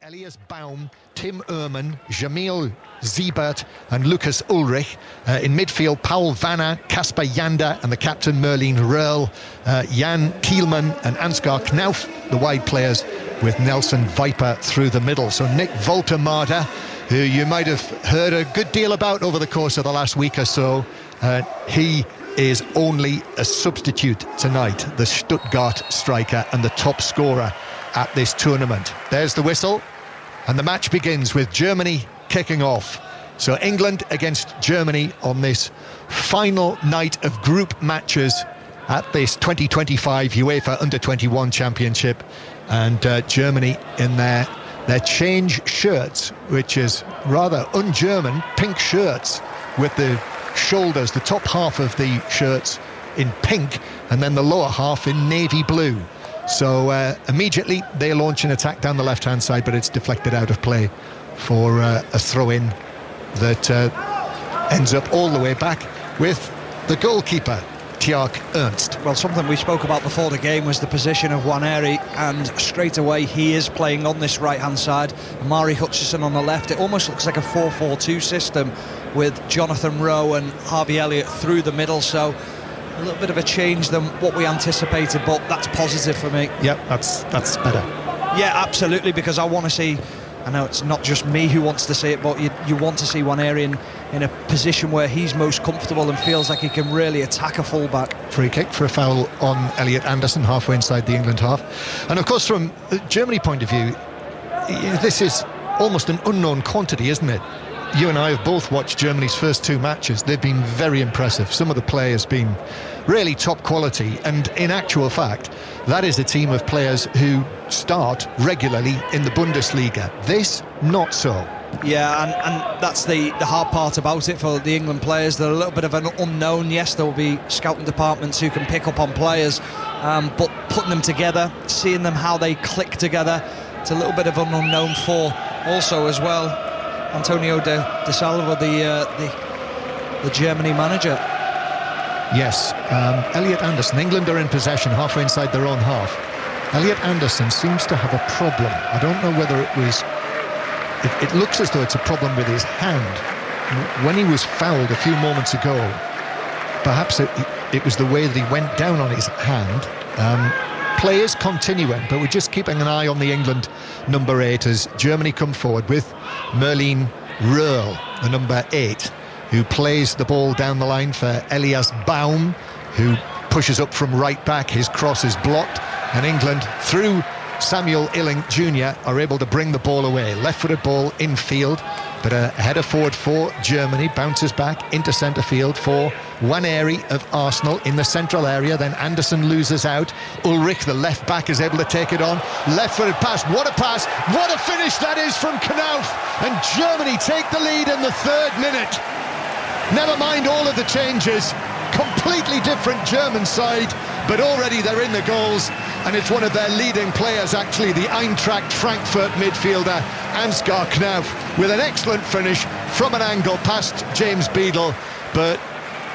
Elias Baum, Tim Ehrmann, Jamil Siebert and Lucas Ulrich. In midfield, Paul Vanna, Kasper Janda and the captain Merlin Röhrl, Jan Kielman and Ansgar Knauf, the wide players, with Nelson Viper through the middle. So Nick Woltermader, who you might have heard a good deal about over the course of the last week or so, he is only a substitute tonight, the Stuttgart striker and the top scorer at this tournament. There's the whistle and the match begins with Germany kicking off. So England against Germany on this final night of group matches at this 2025 UEFA Under-21 Championship, and Germany in their change shirts, which is rather un-German, pink shirts with the shoulders, the top half of the shirts in pink and then the lower half in navy blue. So immediately they launch an attack down the left-hand side, but it's deflected out of play for a throw-in that ends up all the way back with the goalkeeper, Tjark Ernst. Well, something we spoke about before the game was the position of Nwaneri, and straight away he is playing on this right-hand side. Amari Hutchison on the left. It almost looks like a 4-4-2 system with Jonathan Rowe and Harvey Elliott through the middle, so a little bit of a change than what we anticipated, but that's positive for me. Yep, that's better. Yeah, absolutely, because I want to see, I know it's not just me who wants to see it, but you want to see Nwaneri in a position where he's most comfortable and feels like he can really attack a fullback. Free kick for a foul on Elliot Anderson, halfway inside the England half. And of course, from the Germany point of view, this is almost an unknown quantity, isn't it? You and I have both watched Germany's first two matches. They've been very impressive. Some of the play has been really top quality, and in actual fact, that is a team of players who start regularly in the Bundesliga. This, not so. Yeah, and that's the hard part about it for the England players. They're a little bit of an unknown. Yes, there will be scouting departments who can pick up on players, but putting them together, seeing them how they click together, it's a little bit of an unknown for also as well Antonio de Salvo, the Germany manager. Yes, Elliot Anderson. England are in possession halfway inside their own half. Elliot Anderson seems to have a problem. I don't know whether it was... It looks as though it's a problem with his hand. When he was fouled a few moments ago, perhaps it was the way that he went down on his hand. Play is continuing, but we're just keeping an eye on the England number 8 as Germany come forward with Merlin Röhrl, the number 8, who plays the ball down the line for Elias Baum, who pushes up from right back. His cross is blocked, and England, through Samuel Illing Jr., are able to bring the ball away. Left-footed ball infield, but a header forward for Germany, bounces back into centre field for Nwaneri of Arsenal in the central area. Then Anderson loses out. Ulrich, the left back, is able to take it on. Left-footed pass, what a pass, what a finish that is from Knauf, and Germany take the lead in the 3rd minute. Never mind all of the changes, completely different German side, but already they're in the goals, and it's one of their leading players, actually, the Eintracht Frankfurt midfielder Ansgar Knauf, with an excellent finish from an angle past James Beadle, but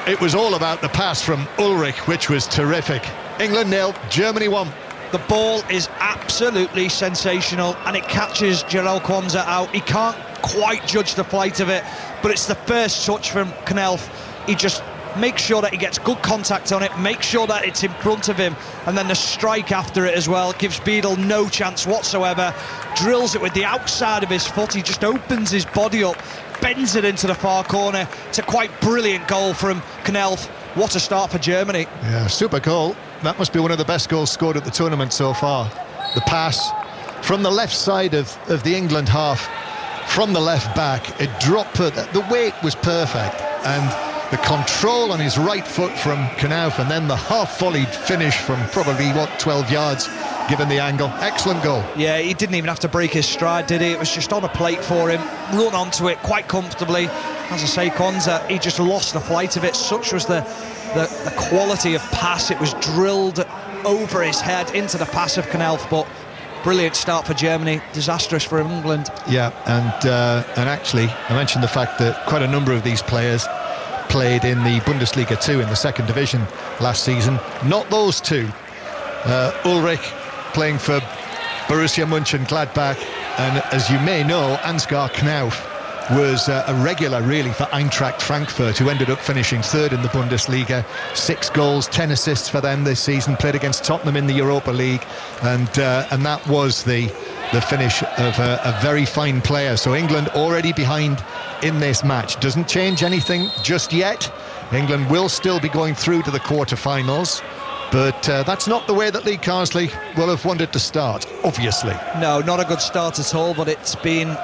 it was all about the pass from Ulrich, which was terrific. England 0, Germany 1. The ball is absolutely sensational, and it catches Jarell Kwanzaa out. He can't quite judge the flight of it, but it's the first touch from Knauf. He just makes sure that he gets good contact on it, makes sure that it's in front of him, and then the strike after it as well gives Beadle no chance whatsoever. Drills it with the outside of his foot. He just opens his body up, bends it into the far corner. It's a quite brilliant goal from Knauf. What a start for Germany. Yeah, super goal. That must be one of the best goals scored at the tournament so far. The pass from the left side of the England half, from the left back, it dropped, the weight was perfect, and the control on his right foot from Knauf, and then the half-volleyed finish from probably, 12 yards, given the angle. Excellent goal. Yeah, he didn't even have to break his stride, did he? It was just on a plate for him, run onto it quite comfortably. As I say, Kwanzaa, he just lost the flight of it. Such was the quality of pass. It was drilled over his head into the pass of Knauf, but brilliant start for Germany, disastrous for England. Yeah, and actually, I mentioned the fact that quite a number of these players played in the Bundesliga 2 in the 2nd division last season. Not those two. Ulrich playing for Borussia Mönchengladbach, And as you may know, Ansgar Knauf was a regular really for Eintracht Frankfurt, who ended up finishing third in the Bundesliga. 6 goals, 10 assists for them this season, played against Tottenham in the Europa League, and that was the finish of a very fine player. So England already behind in this match. Doesn't change anything just yet. England will still be going through to the quarter-finals, but that's not the way that Lee Carsley will have wanted to start, obviously. No, not a good start at all, but it's been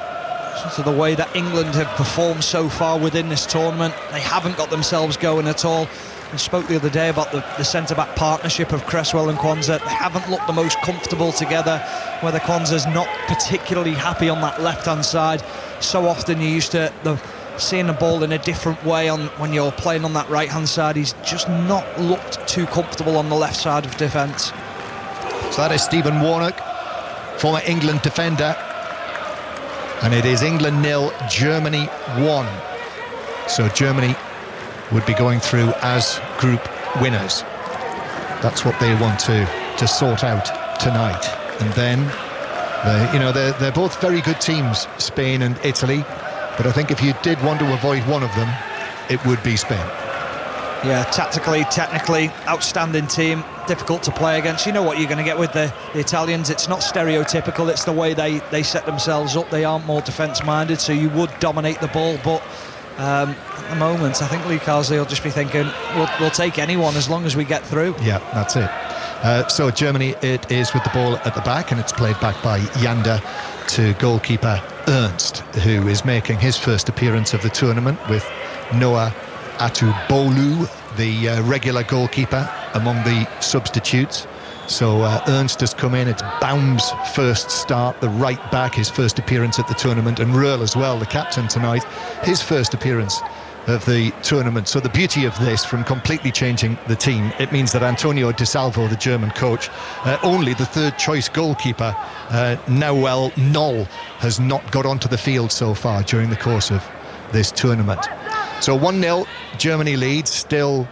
sort of the way that England have performed so far within this tournament. They haven't got themselves going at all. I spoke the other day about the centre-back partnership of Cresswell and Kwanzaa. They haven't looked the most comfortable together, whether Kwanzaa's not particularly happy on that left-hand side. So often you're used to seeing the ball in a different way when you're playing on that right-hand side. He's just not looked too comfortable on the left side of defence. So that is Stephen Warnock, former England defender. And it is England 0, Germany 1. So Germany would be going through as group winners. That's what they want to sort out tonight. And then, they're both very good teams, Spain and Italy. But I think if you did want to avoid one of them, it would be Spain. Yeah, tactically, technically, outstanding team. Difficult to play against. You know what you're going to get with the Italians. It's not stereotypical. It's the way they set themselves up. They aren't more defence-minded, so you would dominate the ball. But at the moment, I think Lee Carsley will just be thinking, we'll take anyone as long as we get through. Yeah, that's it. So Germany, it is with the ball at the back, and it's played back by Janda to goalkeeper Ernst, who is making his first appearance of the tournament with Noah Atubolu, the regular goalkeeper among the substitutes. So Ernst has come in. It's Baum's first start, the right back, his first appearance at the tournament, and Röhl as well, the captain tonight, his first appearance of the tournament. So the beauty of this, from completely changing the team, it means that Antonio Di Salvo, the German coach, only the third choice goalkeeper, Noel Knoll, has not got onto the field so far during the course of this tournament. So 1-0, Germany leads, still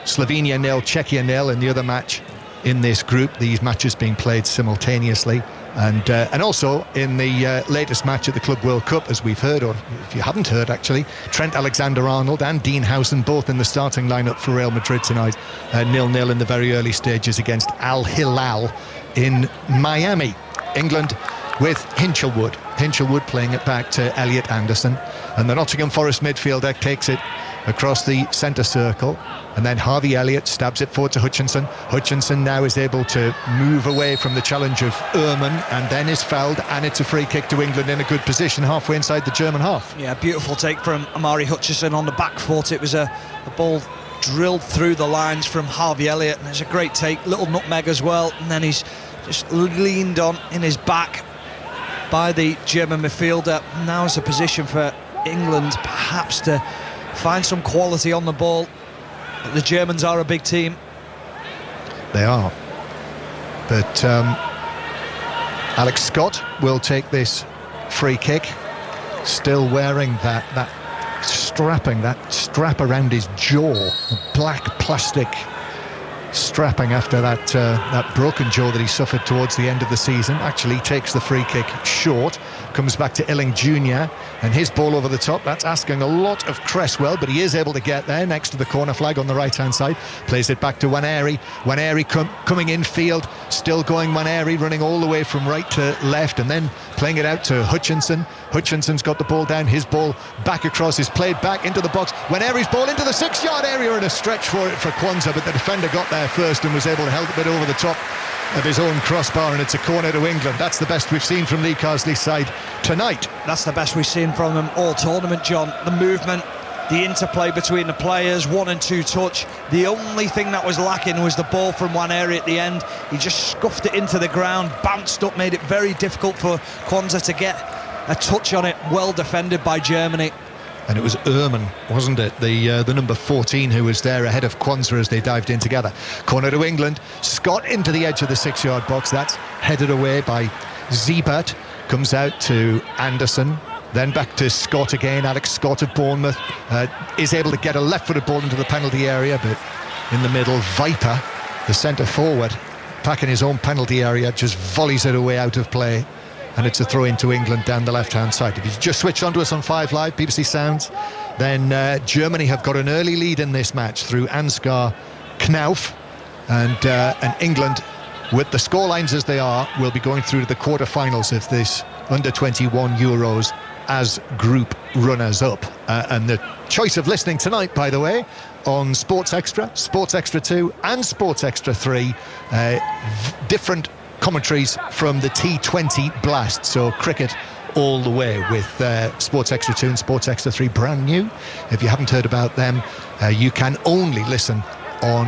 Slovenia 0, Czechia 0 in the other match in this group. These matches being played simultaneously. And also in the latest match at the Club World Cup, as we've heard, or if you haven't heard actually, Trent Alexander-Arnold and Dean Howson both in the starting lineup for Real Madrid tonight, 0-0 in the very early stages against Al Hilal in Miami. England with Hinchelwood playing it back to Elliot Anderson, and the Nottingham Forest midfielder takes it across the centre circle, and then Harvey Elliott stabs it forward to Hutchinson. Hutchinson now is able to move away from the challenge of Ehrman, and then is fouled, and it's a free kick to England in a good position halfway inside the German half. Yeah, beautiful take from Amari Hutchinson on the back foot. It was a ball drilled through the lines from Harvey Elliott, and it's a great take, little nutmeg as well, and then he's just leaned on in his back by the German midfielder. Now is a position for England perhaps to find some quality on the ball. The Germans are a big team. They are. But Alex Scott will take this free kick, still wearing that strap around his jaw, a black plastic strapping after that broken jaw that he suffered towards the end of the season. Actually takes the free kick short, comes back to Illing Jr. and his ball over the top. That's asking a lot of Cresswell, but he is able to get there next to the corner flag on the right hand side. Plays it back to Waneri. Coming in field, still going Waneri, running all the way from right to left, and then playing it out to Hutchinson. Hutchinson's got the ball down, his ball back across, is played back into the box. Waneri's ball into the 6-yard area, and a stretch for it for Kwanzaa, but the defender got there first and was able to help it over the top of his own crossbar, and it's a corner to England. That's the best we've seen from Lee Carsley's side tonight. That's the best we've seen from them all tournament, John. The movement, the interplay between the players, 1 and 2 touch. The only thing that was lacking was the ball from Waneri at the end. He just scuffed it into the ground, bounced up, made it very difficult for Kwanzaa to get a touch on it. Well defended by Germany. And it was Ehrman, wasn't it, the number 14, who was there ahead of Kwanzaa as they dived in together. Corner to England. Scott into the edge of the 6-yard box. That's headed away by Ziebert. Comes out to Anderson. Then back to Scott again. Alex Scott of Bournemouth is able to get a left-footed ball into the penalty area, but in the middle, Viper, the centre forward, back in his own penalty area, just volleys it away out of play. and it's a throw into England down the left-hand side. If you just switched onto us on 5 Live, BBC Sounds, then Germany have got an early lead in this match through Ansgar Knauf, and England, with the scorelines as they are, will be going through to the quarter-finals of this Under-21 Euros as group runners-up. And the choice of listening tonight, by the way, on Sports Extra, Sports Extra 2 and Sports Extra 3, different commentaries from the T20 Blast, so cricket all the way, with Sports Extra 2 and Sports Extra 3 brand new. If you haven't heard about them, you can only listen on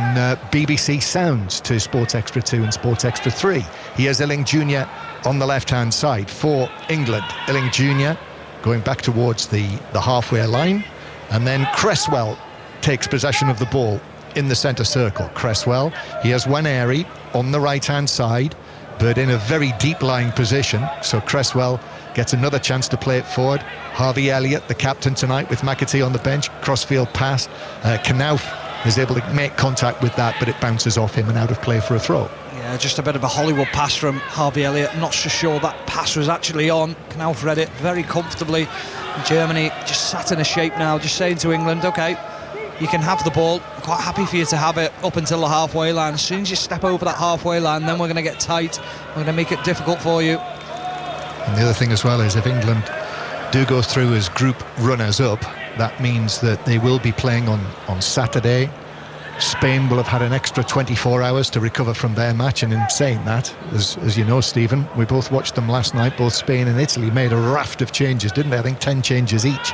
BBC Sounds to Sports Extra 2 and Sports Extra 3. Here's Illing Jr. on the left-hand side for England. Illing Jr. going back towards the halfway line, and then Cresswell takes possession of the ball in the centre circle. Cresswell, here's Waneri on the right-hand side, but in a very deep-lying position, so Cresswell gets another chance to play it forward. Harvey Elliott, the captain tonight, with McAtee on the bench, crossfield pass. Knauf is able to make contact with that, but it bounces off him and out of play for a throw. Yeah, just a bit of a Hollywood pass from Harvey Elliott. Not so sure that pass was actually on. Knauf read it very comfortably. Germany just sat in a shape now, just saying to England, OK, you can have the ball. I'm quite happy for you to have it up until the halfway line. As soon as you step over that halfway line, then we're going to get tight. We're going to make it difficult for you. And the other thing as well is, if England do go through as group runners-up, that means that they will be playing on Saturday. Spain will have had an extra 24 hours to recover from their match, and in saying that, as you know, Stephen, we both watched them last night. Both Spain and Italy made a raft of changes, didn't they? I think 10 changes each.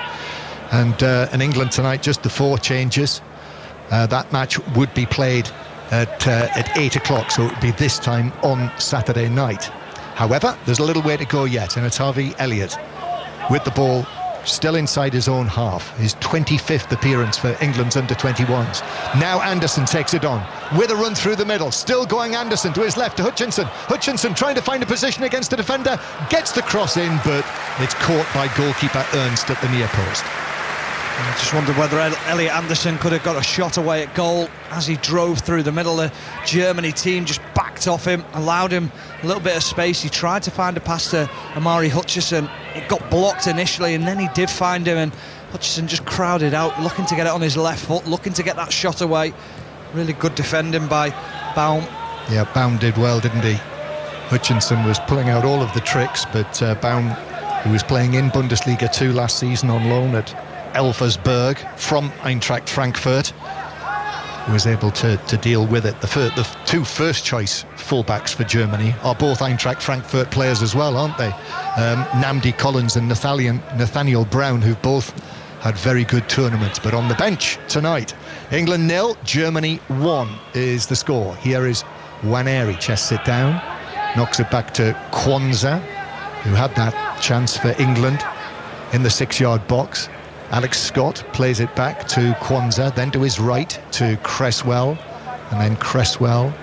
And England tonight, just the 4 changes. That match would be played at 8 o'clock, so it would be this time on Saturday night. However, there's a little way to go yet, and it's Harvey Elliott with the ball still inside his own half. His 25th appearance for England's under-21s. Now Anderson takes it on with a run through the middle. Still going Anderson to his left to Hutchinson. Hutchinson trying to find a position against the defender. Gets the cross in, but it's caught by goalkeeper Ernst at the near post. I just wondered whether Elliot Anderson could have got a shot away at goal as he drove through the middle. The Germany team just backed off him, allowed him a little bit of space. He tried to find a pass to Amari Hutchison. It got blocked initially, and then he did find him, and Hutchison just crowded out, looking to get it on his left foot, looking to get that shot away. Really good defending by Baum. Yeah, Baum did well, didn't he? Hutchinson was pulling out all of the tricks, but Baum, who was playing in Bundesliga 2 last season on loan at Elversberg from Eintracht Frankfurt, was able to deal with it. The 2 first-choice fullbacks for Germany are both Eintracht Frankfurt players as well, aren't they? Nnamdi Collins and Nathaniel Brown, who've both had very good tournaments. But on the bench tonight, England 0, Germany 1 is the score. Here is Waneri, chests it down, knocks it back to Kwanzaa, who had that chance for England in the 6-yard box. Alex Scott plays it back to Kwanzaa, then to his right to Cresswell, and then Cresswell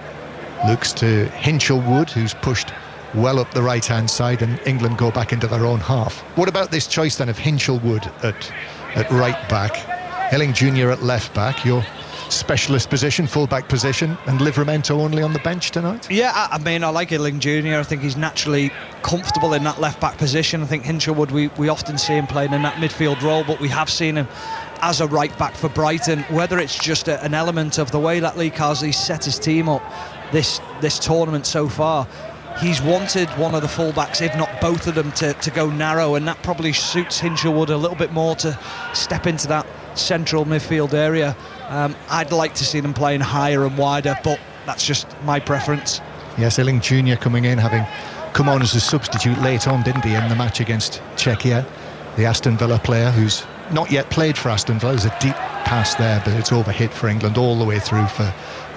looks to Hinchelwood, who's pushed well up the right-hand side, and England go back into their own half. What about this choice then of Hinchelwood at right back, Illing Jr. at left back, your specialist position, full-back position, and Livramento only on the bench tonight? Yeah, I mean, I like Illing Jr. I think he's naturally comfortable in that left-back position. I think Hinchelwood, we often see him playing in that midfield role, but we have seen him as a right-back for Brighton. Whether it's just an element of the way that Lee Carsley's set his team up this tournament so far, he's wanted one of the full-backs, if not both of them, to go narrow, and that probably suits Hinchelwood a little bit more to step into that central midfield area. I'd like to see them playing higher and wider, but that's just my preference. Yes, Illing Jr. coming in, having come on as a substitute late on, didn't he, in the match against Czechia, the Aston Villa player who's not yet played for Aston Villa. There's a deep pass there, but it's overhit for England all the way through for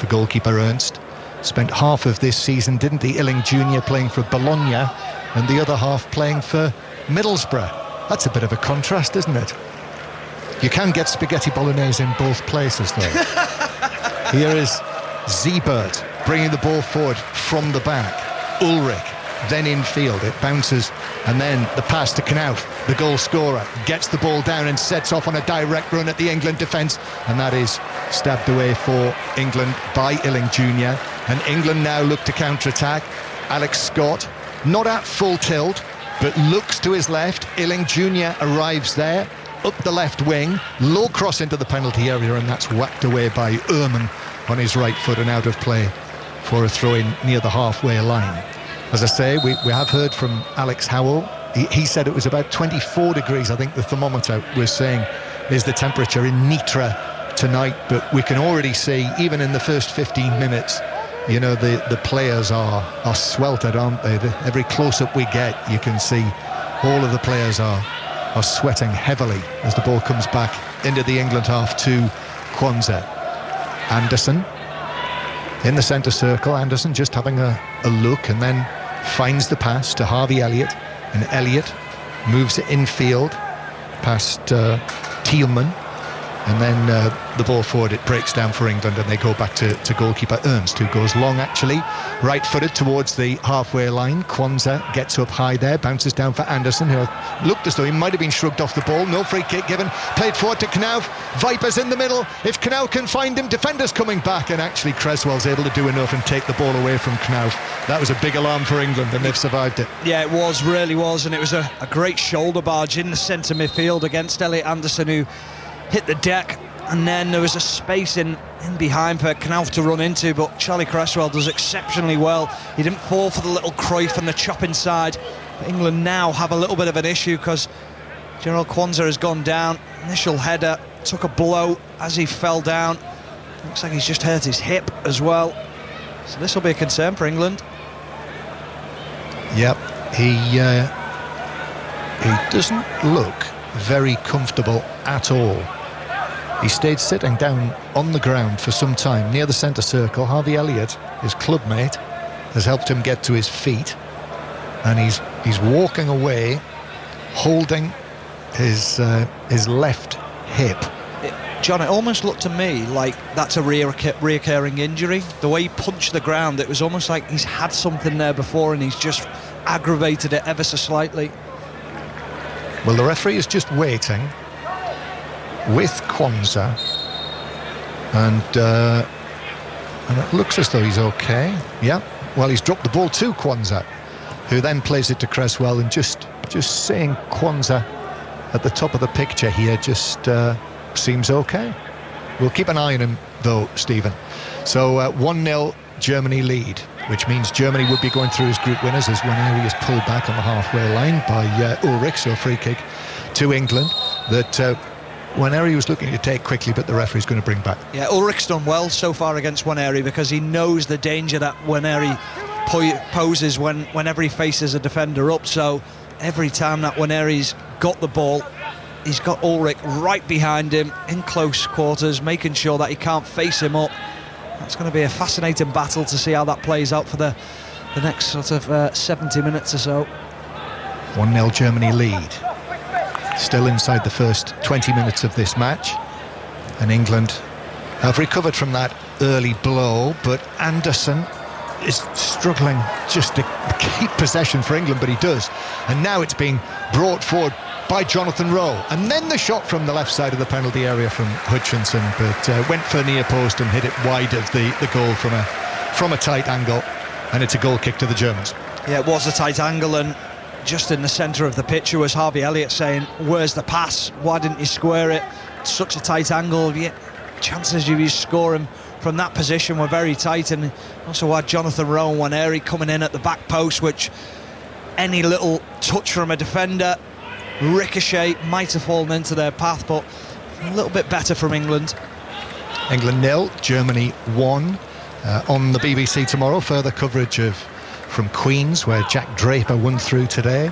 goalkeeper Ernst. Spent half of this season, didn't he, Illing Jr. playing for Bologna, and the other half playing for Middlesbrough. That's a bit of a contrast, isn't it? You can get spaghetti bolognese in both places, though. Here is Siebert bringing the ball forward from the back. Ulrich then in field, it bounces, and then the pass to Knauf, the goal scorer, gets the ball down and sets off on a direct run at the England defence, and that is stabbed away for England by Illing Jr. And England now look to counter-attack. Alex Scott, not at full tilt, but looks to his left. Illing Jr. arrives there, up the left wing, low cross into the penalty area, and that's whacked away by Ehrman on his right foot and out of play for a throw-in near the halfway line. As I say, we have heard from Alex Howell. He said it was about 24 degrees, I think the thermometer was saying is the temperature in Nitra tonight, but we can already see, even in the first 15 minutes, you know, the players are sweltered, aren't they? Every close-up we get, you can see all of the players are sweating heavily as the ball comes back into the England half to Kwanzaa. Anderson in the centre circle. Anderson just having a look, and then finds the pass to Harvey Elliott, and Elliott moves it infield past Thielmann, and then the ball forward, it breaks down for England, and they go back to goalkeeper Ernst, who goes long actually, right-footed towards the halfway line. Kwanzaa gets up high there, bounces down for Anderson, who looked as though he might have been shrugged off the ball. No free kick given, played forward to Knauf. Vipers in the middle, if Knauf can find him, defenders coming back, and actually Cresswell's able to do enough and take the ball away from Knauf. That was a big alarm for England, and they've survived it. Yeah, it was, really was, and it was a great shoulder barge in the centre midfield against Elliot Anderson, who hit the deck, and then there was a space in behind for Knauf to run into, but Charlie Cresswell does exceptionally well. He didn't fall for the little Cruyff and the chop inside. But England now have a little bit of an issue because Jarell Kwanzaa has gone down. Initial header, took a blow as he fell down. Looks like he's just hurt his hip as well. So this will be a concern for England. Yep, he doesn't look very comfortable at all. He stayed sitting down on the ground for some time near the centre circle. Harvey Elliott, his clubmate, has helped him get to his feet, and he's walking away holding his left hip. John, it almost looked to me like that's a reoccurring injury. The way he punched the ground, it was almost like he's had something there before and he's just aggravated it ever so slightly. Well, the referee is just waiting with Kwanzaa, and it looks as though he's okay. Yeah, well, he's dropped the ball to Kwanzaa, who then plays it to Cresswell, and just seeing Kwanzaa at the top of the picture here just seems okay. We'll keep an eye on him though, Stephen. So 1-0 Germany lead, which means Germany would be going through as group winners, as Waneri is pulled back on the halfway line by Ulrich. So a free kick to England that Waneri was looking to take quickly, but the referee's going to bring back. Yeah, Ulrich's done well so far against Waneri because he knows the danger that Waneri poses whenever he faces a defender up. So every time that Waneri's got the ball, he's got Ulrich right behind him in close quarters, making sure that he can't face him up. That's going to be a fascinating battle to see how that plays out for the next sort of 70 minutes or so. 1-0 Germany lead. Still inside the first 20 minutes of this match, and England have recovered from that early blow, but Anderson is struggling just to keep possession for England, but he does, and now it's being brought forward by Jonathan Rowe, and then the shot from the left side of the penalty area from Hutchinson, but went for the near post and hit it wide of the goal from a tight angle, and it's a goal kick to the Germans. Yeah, it was a tight angle, and just in the centre of the picture was Harvey Elliott saying, where's the pass, why didn't you square it? It's such a tight angle, yet chances of you scoring from that position were very tight. And also had Jonathan Rowe and Waneri coming in at the back post, which any little touch from a defender, ricochet, might have fallen into their path, but a little bit better from England. England 0, Germany 1. On the BBC tomorrow, further coverage from Queen's, where Jack Draper won through today.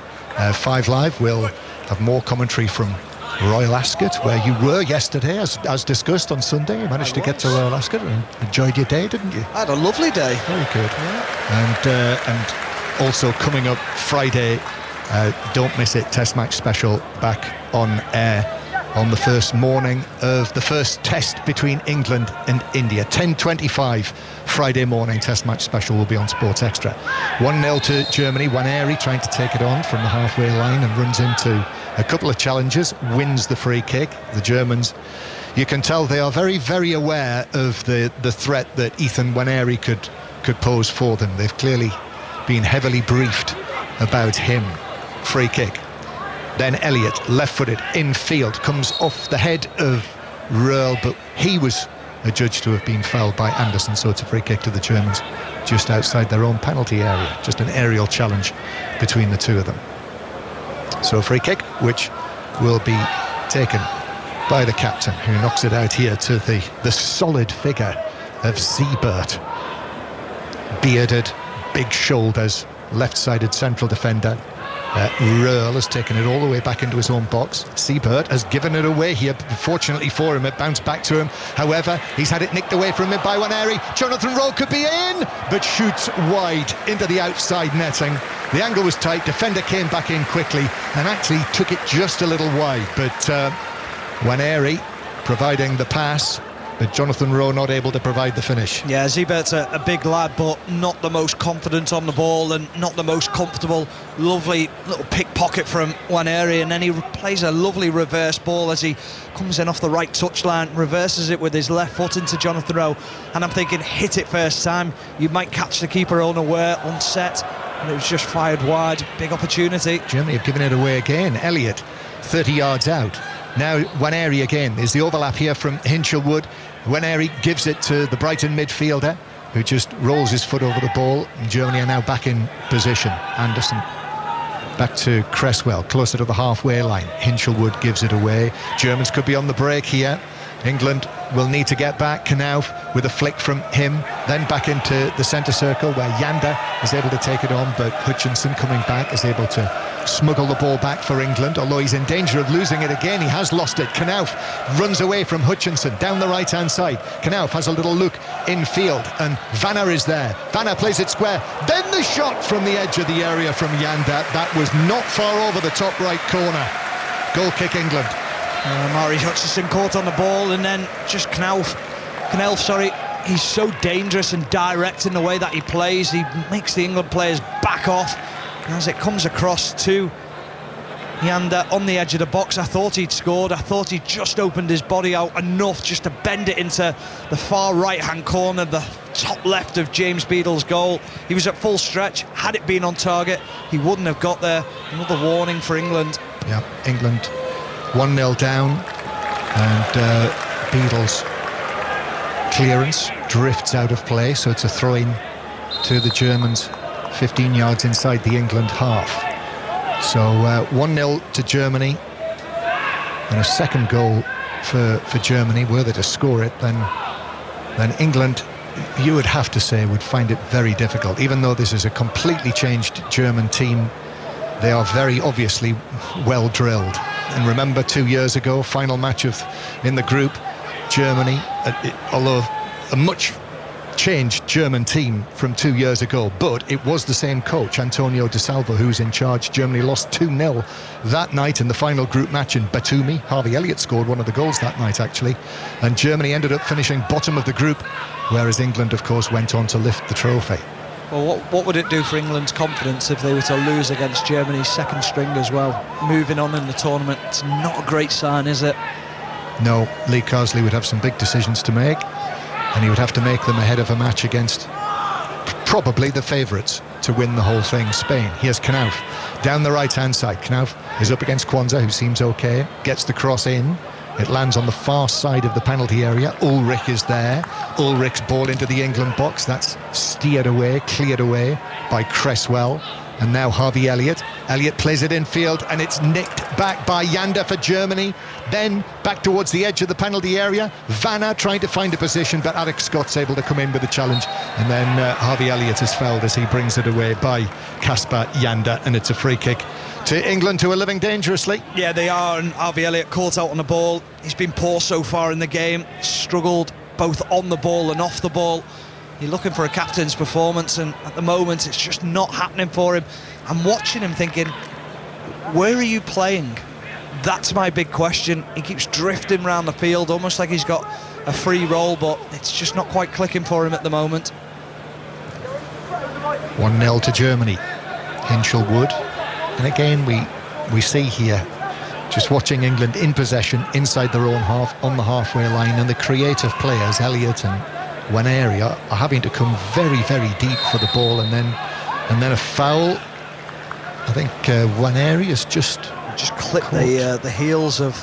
5 Live will have more commentary from Royal Ascot, where you were yesterday, as discussed on Sunday. You managed to get to Royal Ascot and enjoyed your day, didn't you? I had a lovely day. Very good. Yeah. And also coming up Friday, don't miss it, Test Match Special back on air on the first morning of the first test between England and India. 10:25 Friday morning, Test Match Special will be on Sports Extra. 1-0 to Germany. Waneri trying to take it on from the halfway line and runs into a couple of challenges, wins the free kick. The Germans, you can tell they are very, very aware of the threat that Ethan Waneri could pose for them. They've clearly been heavily briefed about him. free kick. Then Elliott, left-footed, infield, comes off the head of Röhl, but he was adjudged to have been fouled by Anderson, so it's a free kick to the Germans just outside their own penalty area. Just an aerial challenge between the two of them. So a free kick, which will be taken by the captain, who knocks it out here to the solid figure of Siebert. Bearded, big shoulders, left-sided central defender. Röhl has taken it all the way back into his own box. Siebert has given it away here. Fortunately for him, it bounced back to him. However, he's had it nicked away from him by Nwaneri. Jonathan Rowe could be in, but shoots wide into the outside netting. The angle was tight. Defender came back in quickly and actually took it just a little wide. But Nwaneri providing the pass, but Jonathan Rowe not able to provide the finish. Yeah, Siebert's a big lad, but not the most confident on the ball and not the most comfortable. Lovely little pickpocket from Nwaneri, and then he plays a lovely reverse ball as he comes in off the right touchline, reverses it with his left foot into Jonathan Rowe, and I'm thinking, hit it first time, you might catch the keeper unaware, on set, and it was just fired wide. Big opportunity. Germany have given it away again. Elliott 30 yards out. Now Nwaneri again. There's the overlap here from Hinchelwood. Nwaneri gives it to the Brighton midfielder, who just rolls his foot over the ball. And Germany are now back in position. Anderson back to Cresswell, closer to the halfway line. Hinchelwood gives it away. Germans could be on the break here. England will need to get back. Knauf with a flick from him, then back into the centre circle where Yanda is able to take it on, but Hutchinson coming back is able to smuggle the ball back for England, although he's in danger of losing it again. He has lost it. Knauf runs away from Hutchinson down the right hand side. Knauf has a little look infield and Vanna is there. Vanna plays it square, then the shot from the edge of the area from Yanda. That was not far over the top right corner. Goal kick England. Mari Hutchinson caught on the ball, and then just Knauf, he's so dangerous and direct in the way that he plays. He makes the England players back off. And as it comes across to Yanda on the edge of the box, I thought he'd scored. I thought he'd just opened his body out enough just to bend it into the far right-hand corner, the top left of James Beadle's goal. He was at full stretch. Had it been on target, he wouldn't have got there. Another warning for England. Yeah, England 1-0 down, and Beadle's clearance drifts out of play, so it's a throw-in to the Germans 15 yards inside the England half. So 1-0 to Germany, and a second goal for Germany. Were they to score it, then England, you would have to say, would find it very difficult. Even though this is a completely changed German team, they are very obviously well drilled. And remember 2 years ago, final match in the group, Germany, although a much changed German team from 2 years ago, but it was the same coach, Antonio De Salvo, who's in charge. Germany lost 2-0 that night in the final group match in Batumi. Harvey Elliott scored one of the goals that night, actually, and Germany ended up finishing bottom of the group, whereas England, of course, went on to lift the trophy. Well, what would it do for England's confidence if they were to lose against Germany's second string as well? Moving on in the tournament, it's not a great sign, is it? No, Lee Carsley would have some big decisions to make, and he would have to make them ahead of a match against probably the favourites to win the whole thing, Spain. Here's Knauf down the right-hand side. Knauf is up against Kwanzaa, who seems okay, gets the cross in. It lands on the far side of the penalty area. Ulrich is there. Ulrich's ball into the England box. That's steered away, cleared away by Cresswell. And now Harvey Elliott. Elliott plays it infield, and it's nicked back by Yanda for Germany. Then back towards the edge of the penalty area. Vanna trying to find a position, but Alex Scott's able to come in with the challenge. And then Harvey Elliott is fouled as he brings it away by Kasper Yanda, and it's a free kick to England, who are living dangerously. Yeah, they are, and Harvey Elliott caught out on the ball. He's been poor so far in the game, struggled both on the ball and off the ball. You're looking for a captain's performance, and at the moment it's just not happening for him. I'm watching him thinking, where are you playing? That's my big question. He keeps drifting around the field, almost like he's got a free roll, but it's just not quite clicking for him at the moment. 1-0 to Germany. Hinchelwood. And again, we see here, just watching England in possession, inside their own half, on the halfway line, and the creative players, Elliott and Nwaneri, are having to come very, very deep for the ball, and then a foul I think Waneri has just clipped the heels of,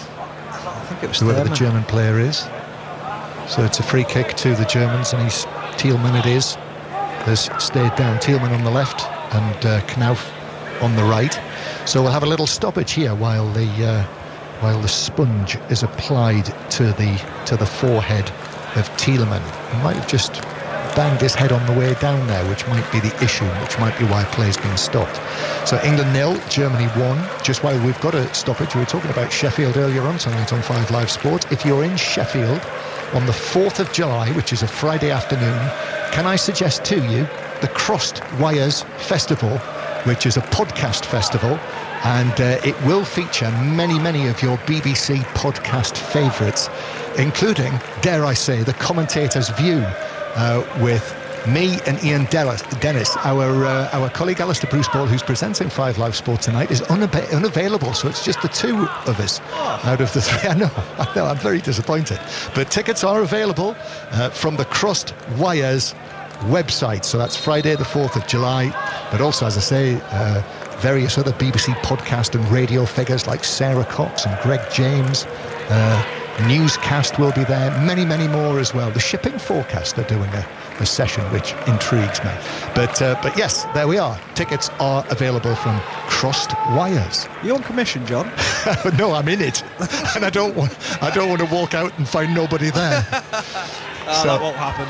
I think it was whoever the Thurman. German player is. So it's a free kick to the Germans, and Thielmann it is, has stayed down. Thielmann on the left and Knauf on the right. So we'll have a little stoppage here while the sponge is applied to the forehead of Thielmann. He might have just banged his head on the way down there, which might be the issue, which might be why play's been stopped. So England 0, Germany 1. Just while we've got a stoppage, we were talking about Sheffield earlier on tonight on 5 Live Sport. If you're in Sheffield on the 4th of July, which is a Friday afternoon, can I suggest to you the Crossed Wires Festival, which is a podcast festival, and it will feature many of your BBC podcast favourites, including, dare I say, the commentator's view, with me and Ian Dennis. Our colleague Alistair Bruce Ball, who's presenting 5 Live Sport tonight, is unavailable, so it's just the two of us out of the three. I know, I'm very disappointed. But tickets are available from the Crossed Wires website. So that's Friday the 4th of July. But also, as I say, various other BBC podcast and radio figures like Sarah Cox and Greg James. Newscast will be there, many more as well. The shipping forecast are doing a session which intrigues me. But yes, there we are. Tickets are available from Crossed Wires. You on commission, John? No, I'm in it, and I don't want to walk out and find nobody there. So, that won't happen.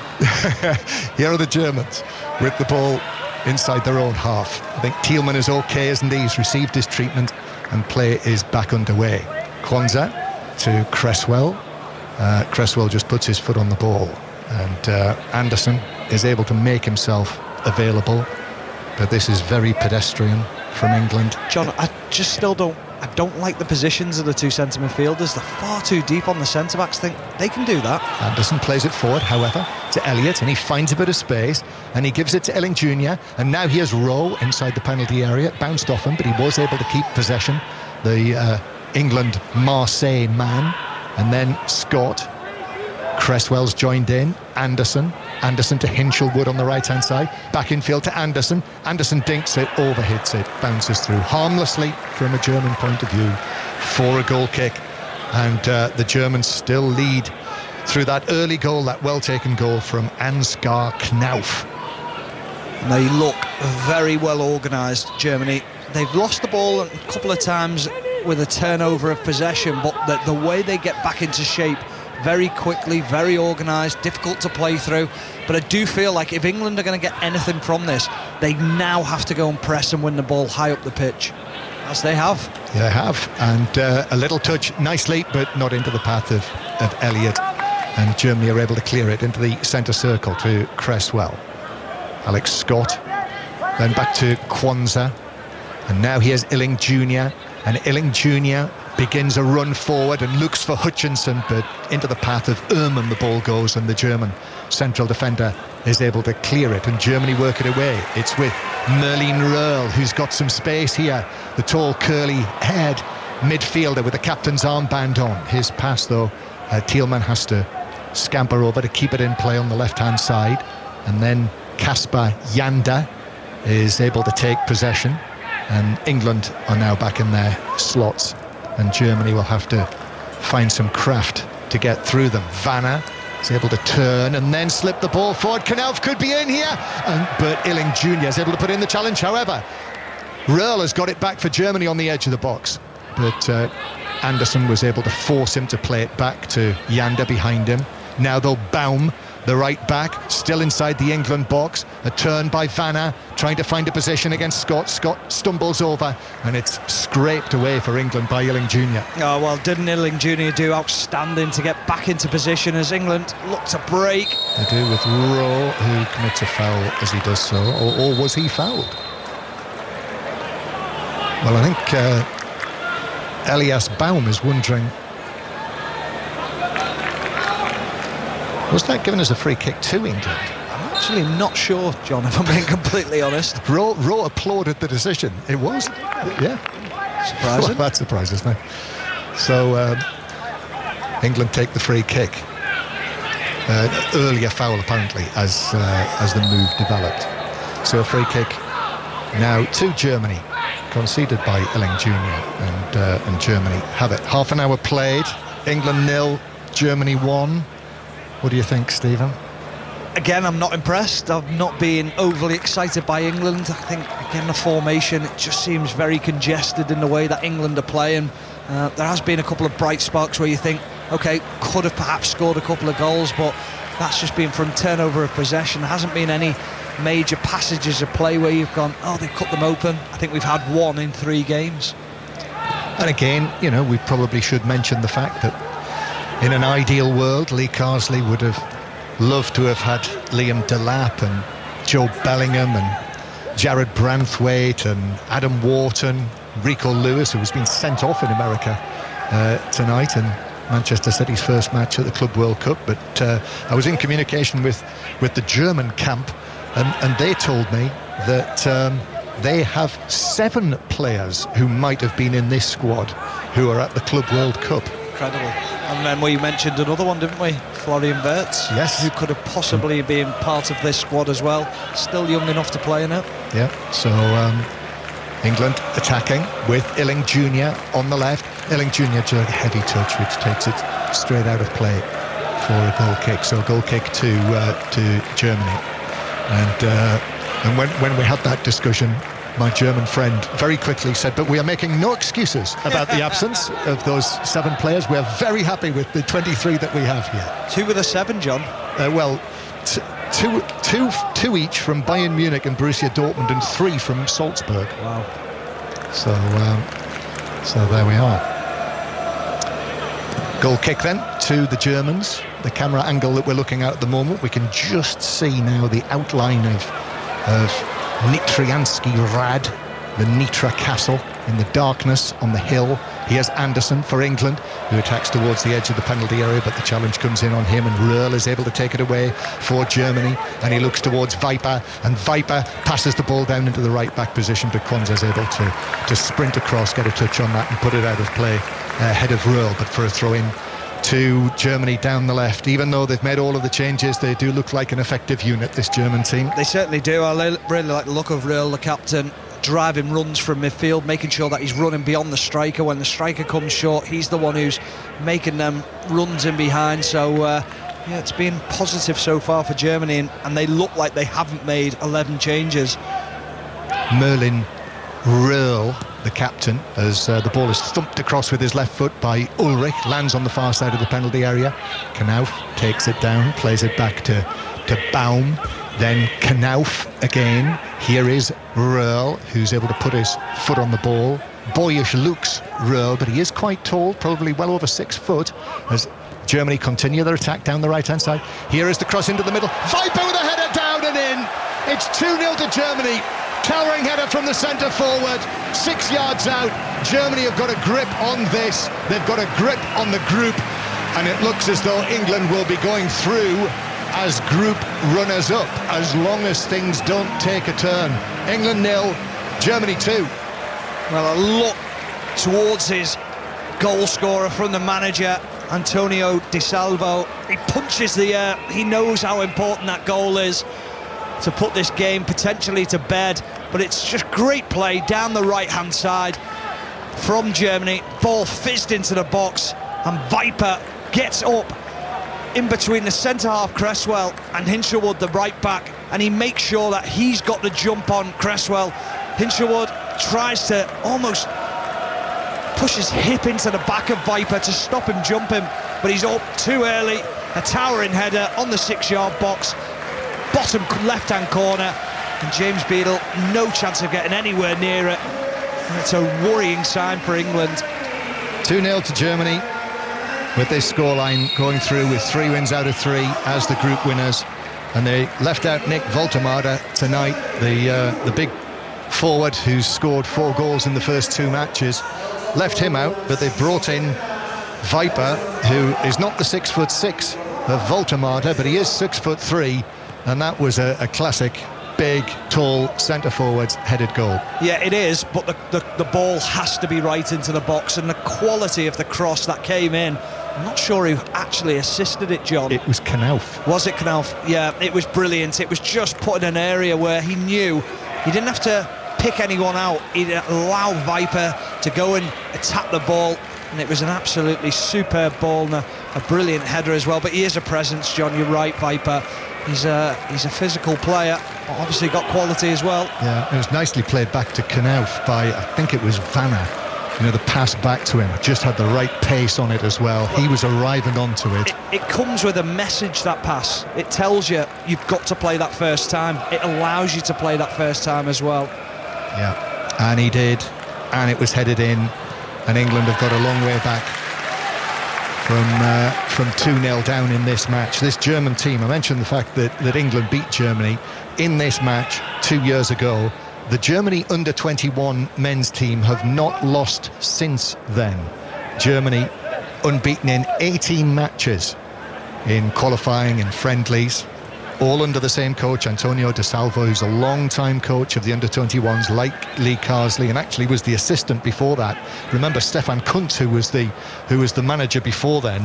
Here are the Germans with the ball inside their own half. I think Thielmann is okay, isn't he? He's received his treatment and play is back underway. Kwanzaa to Cresswell. Cresswell just puts his foot on the ball, and Anderson is able to make himself available, but this is very pedestrian from England. John, I just still don't like the positions of the two centre midfielders. They're far too deep on the centre backs. Think they can do that. Anderson plays it forward, however, to Elliott, and he finds a bit of space, and he gives it to Elling Jr., and now he has Rowe inside the penalty area. It bounced off him, but he was able to keep possession. The England-Marseille man, and then Scott. Cresswell's joined in. Anderson to Hinchelwood on the right-hand side. Back infield to Anderson. Anderson dinks it, overhits it, bounces through harmlessly from a German point of view for a goal kick. And the Germans still lead through that early goal, that well-taken goal from Ansgar Knauf. They look very well organised, Germany. They've lost the ball a couple of times with a turnover of possession, but the way they get back into shape very quickly, very organised, difficult to play through. But I do feel like if England are going to get anything from this, they now have to go and press and win the ball high up the pitch, as they have. Yeah, they have, and a little touch nicely, but not into the path of Elliott, and Germany are able to clear it into the centre circle to Cresswell. Alex Scott, then back to Kwanzaa, and now here's Illing Jr., and Illing Jr. begins a run forward and looks for Hutchinson, but into the path of Ehrmann the ball goes, and the German central defender is able to clear it, and Germany work it away. It's with Merlin Röhrl, who's got some space here, the tall curly-haired midfielder with the captain's armband on. His pass, though, Thielmann has to scamper over to keep it in play on the left-hand side, and then Kasper Janda is able to take possession, and England are now back in their slots, and Germany will have to find some craft to get through them. Vanna is able to turn and then slip the ball forward. Knauf could be in here, but Illing Jr. is able to put in the challenge. However, Röhrl has got it back for Germany on the edge of the box, but Anderson was able to force him to play it back to Janda behind him. Now they'll Baum, the right back, still inside the England box. A turn by Vanna, trying to find a position against Scott. Scott stumbles over, and it's scraped away for England by Illing Jr. Oh, well, didn't Illing Jr. do outstanding to get back into position as England look to break? They do, with Rowe, who commits a foul as he does so. Or was he fouled? Well, I think Elias Baum is wondering, was that given as a free kick to England? I'm actually not sure, John, if I'm being completely honest. Rowe applauded the decision. It was, yeah. Surprising. Well, that surprises me. So England take the free kick. Earlier foul, apparently, as the move developed. So a free kick now to Germany. conceded by Elling Jr. and Germany have it. Half an hour played, England 0, Germany 1. What do you think, Stephen? Again, I'm not impressed. I've not been overly excited by England. I think, again, the formation, it just seems very congested in the way that England are playing. There has been a couple of bright sparks where you think, OK, could have perhaps scored a couple of goals, but that's just been from turnover of possession. There hasn't been any major passages of play where you've gone, oh, they've cut them open. I think we've had one in 3 games. And again, you know, we probably should mention the fact that in an ideal world, Lee Carsley would have loved to have had Liam Delap and Joe Bellingham and Jared Branthwaite and Adam Wharton, Rico Lewis, who has been sent off in America tonight in Manchester City's first match at the Club World Cup. But I was in communication with the German camp, and they told me that they have 7 players who might have been in this squad who are at the Club World Cup. Incredible. And then we mentioned another one, didn't we? Florian Wirtz. Yes. Who could have possibly been part of this squad as well. Still young enough to play in it. Yeah, so England attacking with Elling Jr. on the left. Elling Jr. took a heavy touch, which takes it straight out of play for a goal kick. So a goal kick to Germany. And when we had that discussion, my German friend very quickly said, but we are making no excuses about the absence of those 7 players. We are very happy with the 23 that we have here. 2 of the 7, John. Two each from Bayern Munich and Borussia Dortmund, and 3 from Salzburg. Wow. So there we are. Goal kick then to the Germans. The camera angle that we're looking at the moment, we can just see now the outline of Nitriansky Rad, the Nitra Castle in the darkness on the hill. Here's Anderson for England, who attacks towards the edge of the penalty area, but the challenge comes in on him, and Röhrl is able to take it away for Germany, and he looks towards Viper, and Viper passes the ball down into the right back position, but Quanza is able to sprint across, get a touch on that and put it out of play ahead of Röhrl, but for a throw-in to Germany down the left. Even though they've made all of the changes, they do look like an effective unit, this German team. They certainly do. I really like the look of Röhrl, the captain, driving runs from midfield, making sure that he's running beyond the striker. When the striker comes short, he's the one who's making them runs in behind. So yeah, it's been positive so far for Germany, and they look like they haven't made 11 changes. Merlin Röhrl, the captain, as the ball is thumped across with his left foot by Ulrich, lands on the far side of the penalty area. Knauf takes it down, plays it back to Baum, then Knauf again. Here is Röhrl, who's able to put his foot on the ball. Boyish looks Röhrl, but he is quite tall, probably well over 6 foot, as Germany continue their attack down the right-hand side. Here is the cross into the middle. Viper with a header down and in. It's 2-0 to Germany. Towering header from the centre forward, 6 yards out. Germany have got a grip on this. They've got a grip on the group, and it looks as though England will be going through as group runners-up, as long as things don't take a turn. England 0, Germany 2. Well, a look towards his goal scorer from the manager, Antonio Di Salvo. He punches the air. He knows how important that goal is to put this game potentially to bed, but it's just great play down the right-hand side from Germany. Ball fizzed into the box, and Viper gets up in between the centre-half Cresswell and Hinshelwood, the right-back, and he makes sure that he's got the jump on Cresswell. Hinshelwood tries to almost push his hip into the back of Viper to stop him jumping, but he's up too early. A towering header on the 6-yard box, bottom left-hand corner, and James Beadle no chance of getting anywhere near it, and it's a worrying sign for England. 2-0 to Germany, with this scoreline going through with 3 wins out of 3 as the group winners. And they left out Nick Woltemade tonight, the big forward who's scored 4 goals in the first 2 matches. Left him out, but they brought in Viper, who is not the 6'6" of Woltemade, but he is 6'3", and that was a classic big, tall centre-forward headed goal. Yeah, it is, but the ball has to be right into the box, and the quality of the cross that came in, I'm not sure who actually assisted it, John. It was Knauf. Was it Knauf? Yeah, it was brilliant. It was just put in an area where he knew he didn't have to pick anyone out. He'd allow Viper to go and attack the ball, and it was an absolutely superb ball and a brilliant header as well. But he is a presence, John, you're right, Viper. He's a physical player, but obviously got quality as well. Yeah, it was nicely played back to Knauf by, I think it was Vanna. You know, the pass back to him just had the right pace on it as well. He was arriving onto it. It comes with a message, that pass. It tells you you've got to play that first time. It allows you to play that first time as well. Yeah, and he did, and it was headed in, and England have got a long way back from 2-0 down in this match. This German team, I mentioned the fact that England beat Germany in this match 2 years ago. The Germany Under-21 men's team have not lost since then. Germany unbeaten in 18 matches in qualifying and friendlies, all under the same coach, Antonio De Salvo, who's a long-time coach of the Under-21s, like Lee Carsley, and actually was the assistant before that. Remember Stefan Kuntz, who was the manager before then,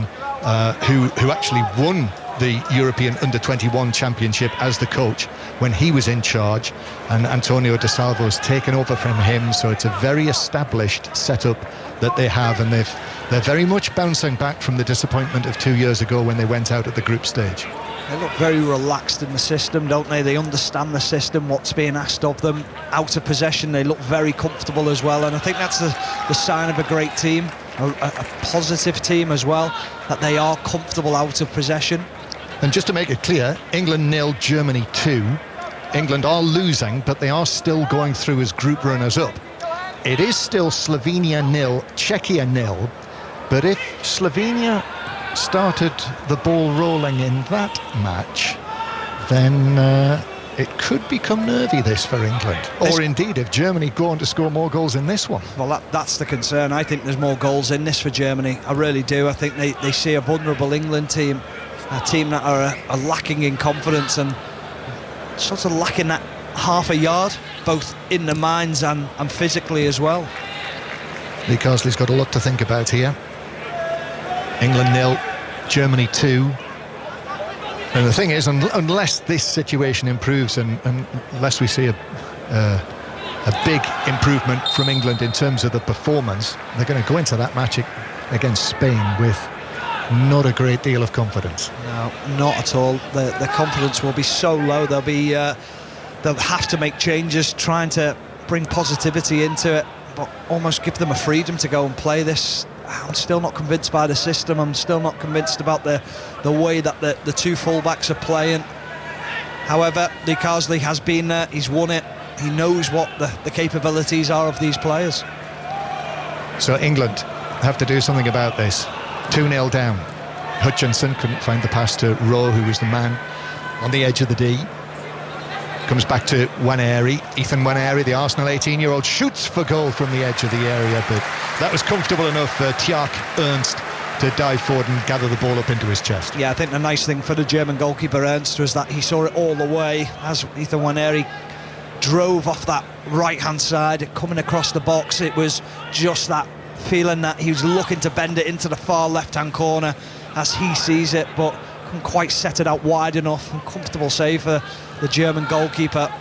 who actually won the European Under-21 Championship as the coach when he was in charge, and Antonio De Salvo's taken over from him. So it's a very established setup that they have, and they're very much bouncing back from the disappointment of 2 years ago when they went out at the group stage. They look very relaxed in the system, don't they? They understand the system, what's being asked of them. Out of possession, they look very comfortable as well, and I think that's the sign of a great team, a positive team as well, that they are comfortable out of possession. And just to make it clear, England 0, Germany 2. England are losing, but they are still going through as group runners-up. It is still Slovenia 0, Czechia 0, but if Slovenia started the ball rolling in that match, then it could become nervy, this, for England. Or indeed, if Germany go on to score more goals in this one. Well, that's the concern. I think there's more goals in this for Germany. I really do. I think they see a vulnerable England team, a team that are lacking in confidence and sort of lacking that half a yard, both in the minds and physically as well. Lee Carsley's got a lot to think about here. England 0, Germany 2. And the thing is, unless this situation improves and unless we see a big improvement from England in terms of the performance, they're going to go into that match against Spain with not a great deal of confidence. No, not at all. The confidence will be so low. They'll have to make changes, trying to bring positivity into it, but almost give them a freedom to go and play this. I'm still not convinced by the system. I'm still not convinced about the way that the two full-backs are playing. However, Lee Carsley has been there, he's won it, he knows what the capabilities are of these players. So England have to do something about this. 2-0 down. Hutchinson couldn't find the pass to Rowe, who was the man on the edge of the D. Comes back to Nwaneri. Ethan Nwaneri, the Arsenal 18-year-old, shoots for goal from the edge of the area, but that was comfortable enough for Tjark Ernst to dive forward and gather the ball up into his chest. Yeah, I think the nice thing for the German goalkeeper Ernst was that he saw it all the way as Ethan Nwaneri drove off that right-hand side, coming across the box. It was just that feeling that he was looking to bend it into the far left-hand corner as he sees it, but couldn't quite set it out wide enough. Comfortable save for the German goalkeeper.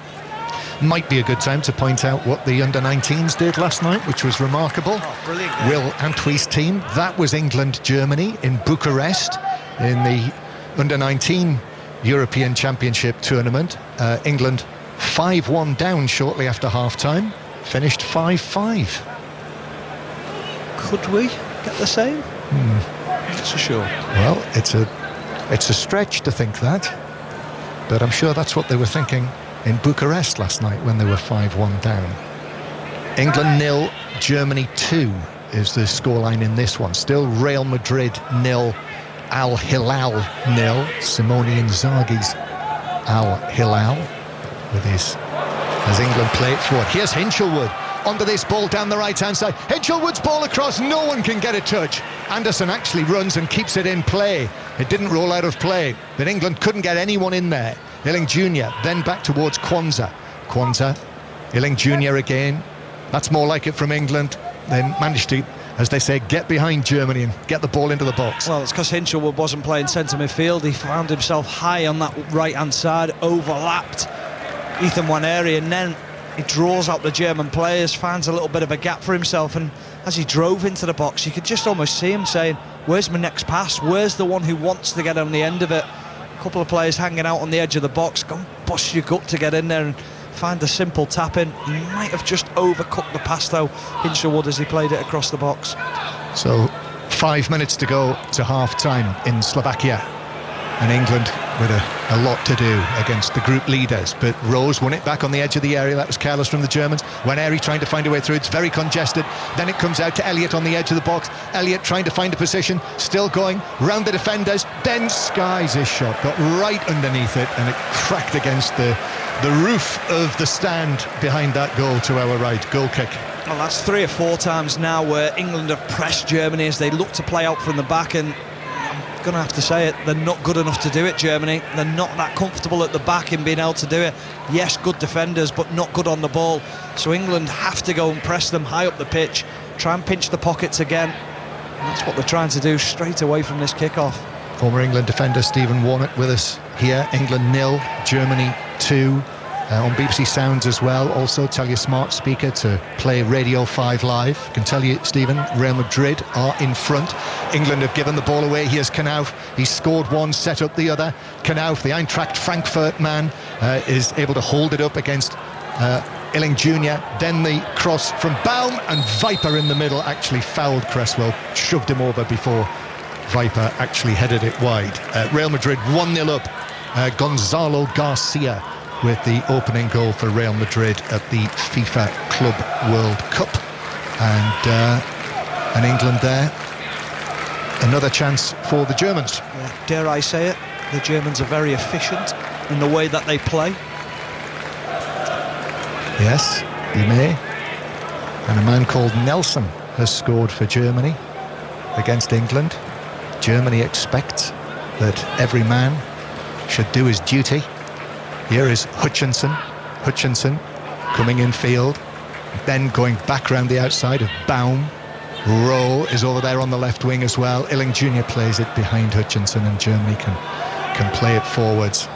Might be a good time to point out what the Under-19s did last night, which was remarkable. Oh, brilliant. Will Antwi's team, that was England-Germany in Bucharest in the Under-19 European Championship tournament. England 5-1 down shortly after half-time, finished 5-5. Could we get the same? Not so sure. Well, it's a stretch to think that, but I'm sure that's what they were thinking in Bucharest last night when they were 5-1 down. England 0, Germany 2 is the scoreline in this one. Still Real Madrid 0, Al Hilal 0. Simone Inzaghi's Al Hilal with his, as England play it forward. Here's Hinchelwood onto this ball down the right-hand side. Hinchelwood's ball across, no one can get a touch. Anderson actually runs and keeps it in play. It didn't roll out of play, but England couldn't get anyone in there. Illing Jr. then back towards Kwanzaa. Illing Jr. again. That's more like it from England. They managed to, as they say, get behind Germany and get the ball into the box. Well, it's because Hinchelwood wasn't playing centre midfield. He found himself high on that right-hand side, overlapped Ethan Nwaneri, and then he draws out the German players, finds a little bit of a gap for himself, and as he drove into the box, you could just almost see him saying, where's my next pass? Where's the one who wants to get on the end of it? A couple of players hanging out on the edge of the box. Go and bust your gut to get in there and find a simple tap in. He might have just overcooked the pass though, Hinchelwood, as he played it across the box. So 5 minutes to go to half-time in Slovakia, and England with a lot to do against the group leaders. But Rose won it back on the edge of the area. That was careless from the Germans. Waneri trying to find a way through. It's very congested. Then it comes out to Elliott on the edge of the box. Elliott trying to find a position, still going round the defenders. Then skies his shot, got right underneath it, and it cracked against the roof of the stand behind that goal to our right. Goal kick. Well, that's 3 or 4 times now where England have pressed Germany as they look to play out from the back, and I'm going to have to say it, they're not good enough to do it, Germany. They're not that comfortable at the back in being able to do it. Yes, good defenders, but not good on the ball. So England have to go and press them high up the pitch, try and pinch the pockets again. And that's what they're trying to do straight away from this kick-off. Former England defender Stephen Warnock with us here. England 0, Germany 2. On BBC Sounds as well. Also tell your smart speaker to play Radio 5 Live. I can tell you, Stephen, Real Madrid are in front. England have given the ball away. Here's Knauf. He's scored one, set up the other. Knauf, the Eintracht Frankfurt man, is able to hold it up against Illing Jr. Then the cross from Baum, and Viper in the middle actually fouled Cresswell, shoved him over before Viper actually headed it wide. Real Madrid 1-0 up. Gonzalo Garcia with the opening goal for Real Madrid at the FIFA Club World Cup. And England there, another chance for the Germans. Yeah, dare I say it, the Germans are very efficient in the way that they play. Yes, you may. And a man called Nelson has scored for Germany against England. Germany expects that every man should do his duty. Here is Hutchinson coming in field, then going back round the outside of Baum. Rowe is over there on the left wing as well. Illing Jr. plays it behind Hutchinson, and Germany can play it forwards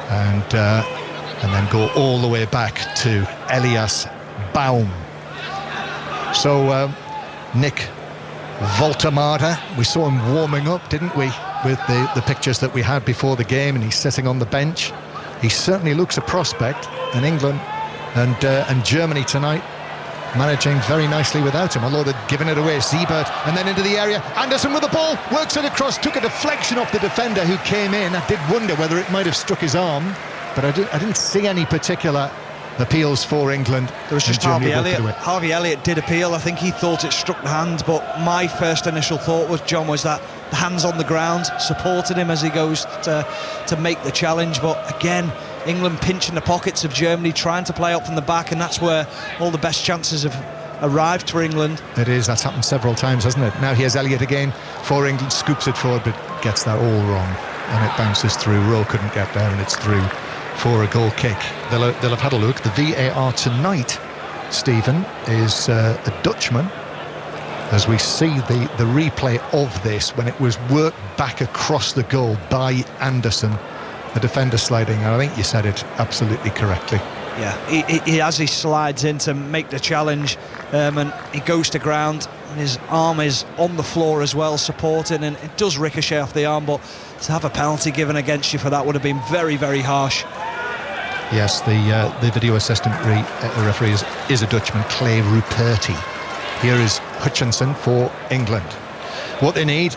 and then go all the way back to Elias Baum. So Nick Voltemada, we saw him warming up, didn't we, with the pictures that we had before the game, and he's sitting on the bench. He certainly looks a prospect, and England and Germany tonight managing very nicely without him, although they've given it away. Siebert, and then into the area. Anderson with the ball, works it across, took a deflection off the defender who came in. I did wonder whether it might have struck his arm, but I didn't see any particular appeals for England. There was just Harvey Elliott. Harvey Elliott did appeal. I think he thought it struck the hand, but my first initial thought was that the hands on the ground supported him as he goes to make the challenge. But again, England pinching the pockets of Germany, trying to play out from the back, and that's where all the best chances have arrived for England. It is. That's happened several times, hasn't it? Now here's Elliott again for England, scoops it forward but gets that all wrong, and it bounces through. Rowe couldn't get there, and it's through for a goal kick. They'll have had a look. The VAR tonight, Stephen, is a Dutchman, as we see the replay of this when it was worked back across the goal by Anderson, the defender sliding. And I think you said it absolutely correctly. Yeah, he as he slides in to make the challenge, and he goes to ground, and his arm is on the floor as well, supporting, and it does ricochet off the arm, but to have a penalty given against you for that would have been very, very harsh. Yes, the video assistant referee is a Dutchman, Clay Ruperti. Here is Hutchinson for England. What they need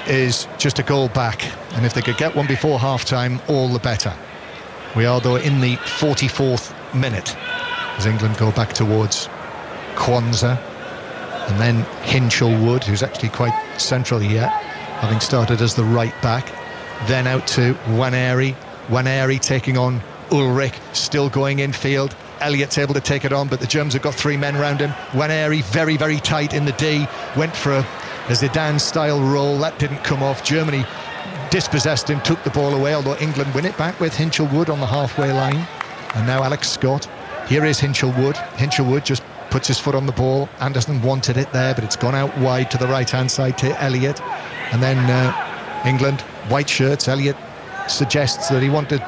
is just a goal back, and if they could get one before half-time, all the better. We are, though, in the 44th minute as England go back towards Kwanzaa, and then Hinchelwood, who's actually quite central here, having started as the right back, then out to Waneri taking on Ulrich, still going infield. Elliott's able to take it on, but the Germans have got 3 men around him. Waneri very, very tight in the D, went for a Zidane-style roll, that didn't come off. Germany dispossessed him, took the ball away, although England win it back with Hinchelwood on the halfway line. And now Alex Scott. Here is Hinchelwood just puts his foot on the ball. Anderson wanted it there, but it's gone out wide to the right-hand side to Elliott. And then England, white shirts. Elliott suggests that he wanted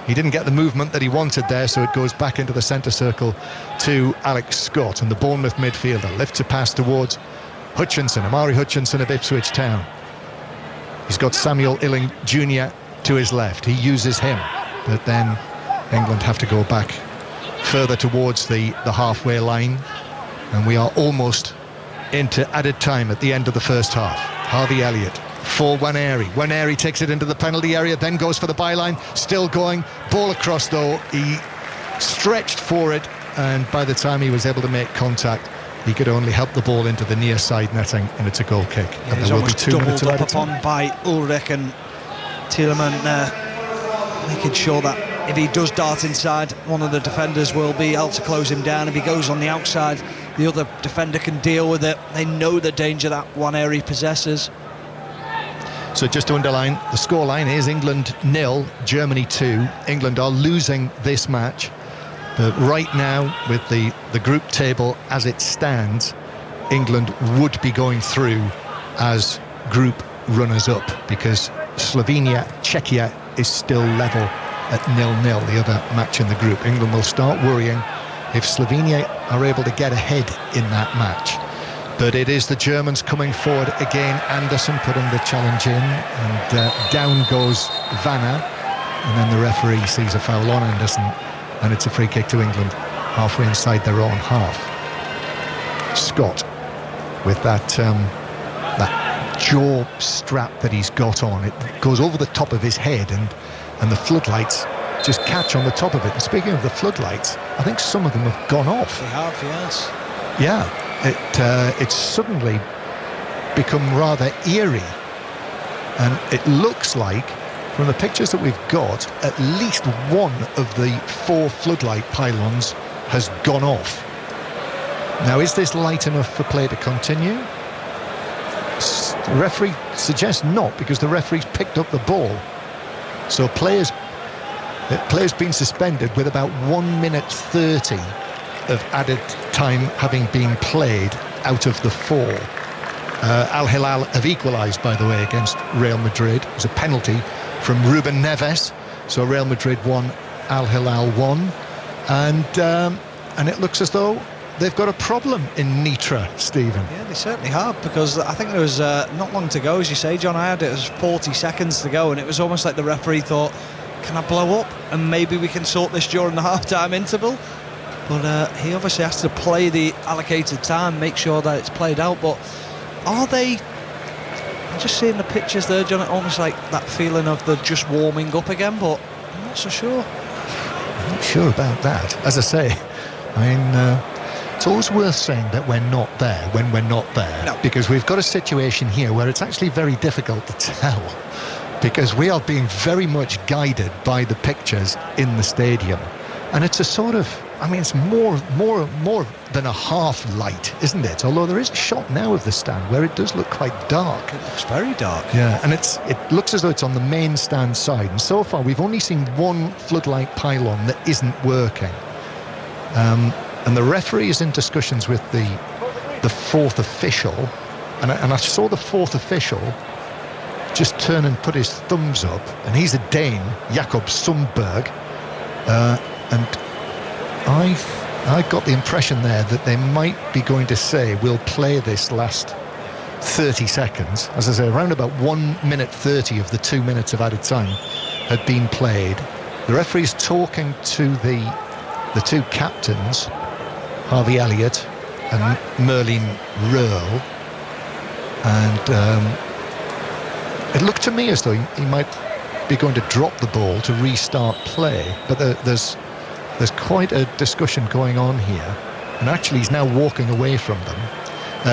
He didn't get the movement that he wanted there, so it goes back into the centre circle to Alex Scott, and the Bournemouth midfielder lifts a pass towards Hutchinson, Amari Hutchinson of Ipswich Town. He's got Samuel Illing Jr. to his left. He uses him, but then England have to go back further towards the halfway line, and we are almost into added time at the end of the first half. Harvey Elliott for Waneri. Waneri takes it into the penalty area, then goes for the byline, still going, ball across though. He stretched for it, and by the time he was able to make contact, he could only help the ball into the near side netting, and it's a goal kick. Yeah, and he's there will be almost 2 minutes doubled of up added time. upon by Ulrich, and Tielemans making sure that if he does dart inside, one of the defenders will be able to close him down. If he goes on the outside, the other defender can deal with it. They know the danger that Waneri possesses. So just to underline, the scoreline is England 0, Germany 2. England are losing this match, but right now, with the group table as it stands, England would be going through as group runners-up, because Slovenia, Czechia is still level at 0-0, the other match in the group. England will start worrying if Slovenia are able to get ahead in that match. But it is the Germans coming forward again. Anderson putting the challenge in, and down goes Vanna, and then the referee sees a foul on Anderson, and it's a free kick to England halfway inside their own half. Scott with that jaw strap that he's got on, it goes over the top of his head, and the floodlights just catch on the top of it. And speaking of the floodlights, I think some of them have gone off. They have, yes. Yeah, it's suddenly become rather eerie, and it looks like, from the pictures that we've got, at least one of the 4 floodlight pylons has gone off. Now, is this light enough for play to continue? The referee suggests not, because the referee's picked up the ball. So players been suspended with about 1 minute 30 of added time having been played out of the 4. Al Hilal have equalised, by the way, against Real Madrid. It was a penalty from Ruben Neves. So Real Madrid won, Al Hilal won, and it looks as though they've got a problem in Nitra, Stephen. Yeah, they certainly have, because I think there was not long to go, as you say, John. I had it as 40 seconds to go, and it was almost like the referee thought, can I blow up and maybe we can sort this during the half-time interval? But he obviously has to play the allocated time, make sure that it's played out. But are they... I'm just seeing the pictures there, John, almost like that feeling of they're just warming up again, but I'm not so sure. I'm not sure about that. As I say, I mean, it's always worth saying that we're not there when we're not there. No. Because we've got a situation here where it's actually very difficult to tell, because we are being very much guided by the pictures in the stadium. And it's a sort of, I mean, it's more than a half light, isn't it? Although there is a shot now of the stand where it does look quite dark. It looks very dark. Yeah, and it looks as though it's on the main stand side. And so far, we've only seen one floodlight pylon that isn't working. And the referee is in discussions with the 4th official. And I saw the 4th official just turn and put his thumbs up. And he's a Dane, Jakob Sundberg. And I got the impression there that they might be going to say, we'll play this last 30 seconds. As I say, around about 1 minute 30 of the 2 minutes of added time had been played. The referee's talking to the 2 captains, Harvey Elliott and Merlin Röhl. And it looked to me as though he might be going to drop the ball to restart play. But there's quite a discussion going on here, and actually he's now walking away from them.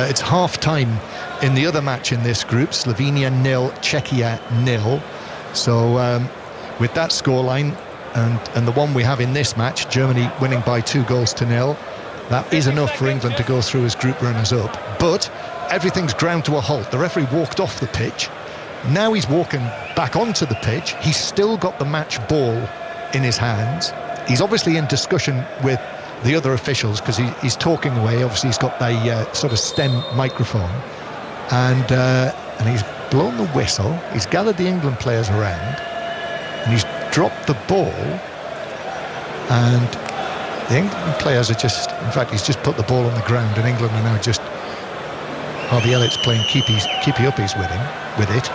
It's half-time in the other match in this group, Slovenia 0, Czechia 0. So with that scoreline and the one we have in this match, Germany winning by 2-0, that is enough for England to go through as group runners-up. But everything's ground to a halt. The referee walked off the pitch. Now he's walking back onto the pitch. He's still got the match ball in his hands. He's obviously in discussion with the other officials, because he's talking away. Obviously he's got the sort of stem microphone, and he's blown the whistle. He's gathered the England players around, and he's dropped the ball, and the England players are just, in fact, he's just put the ball on the ground, and England are now just, Harvey Elliott's playing keepy-uppies with it,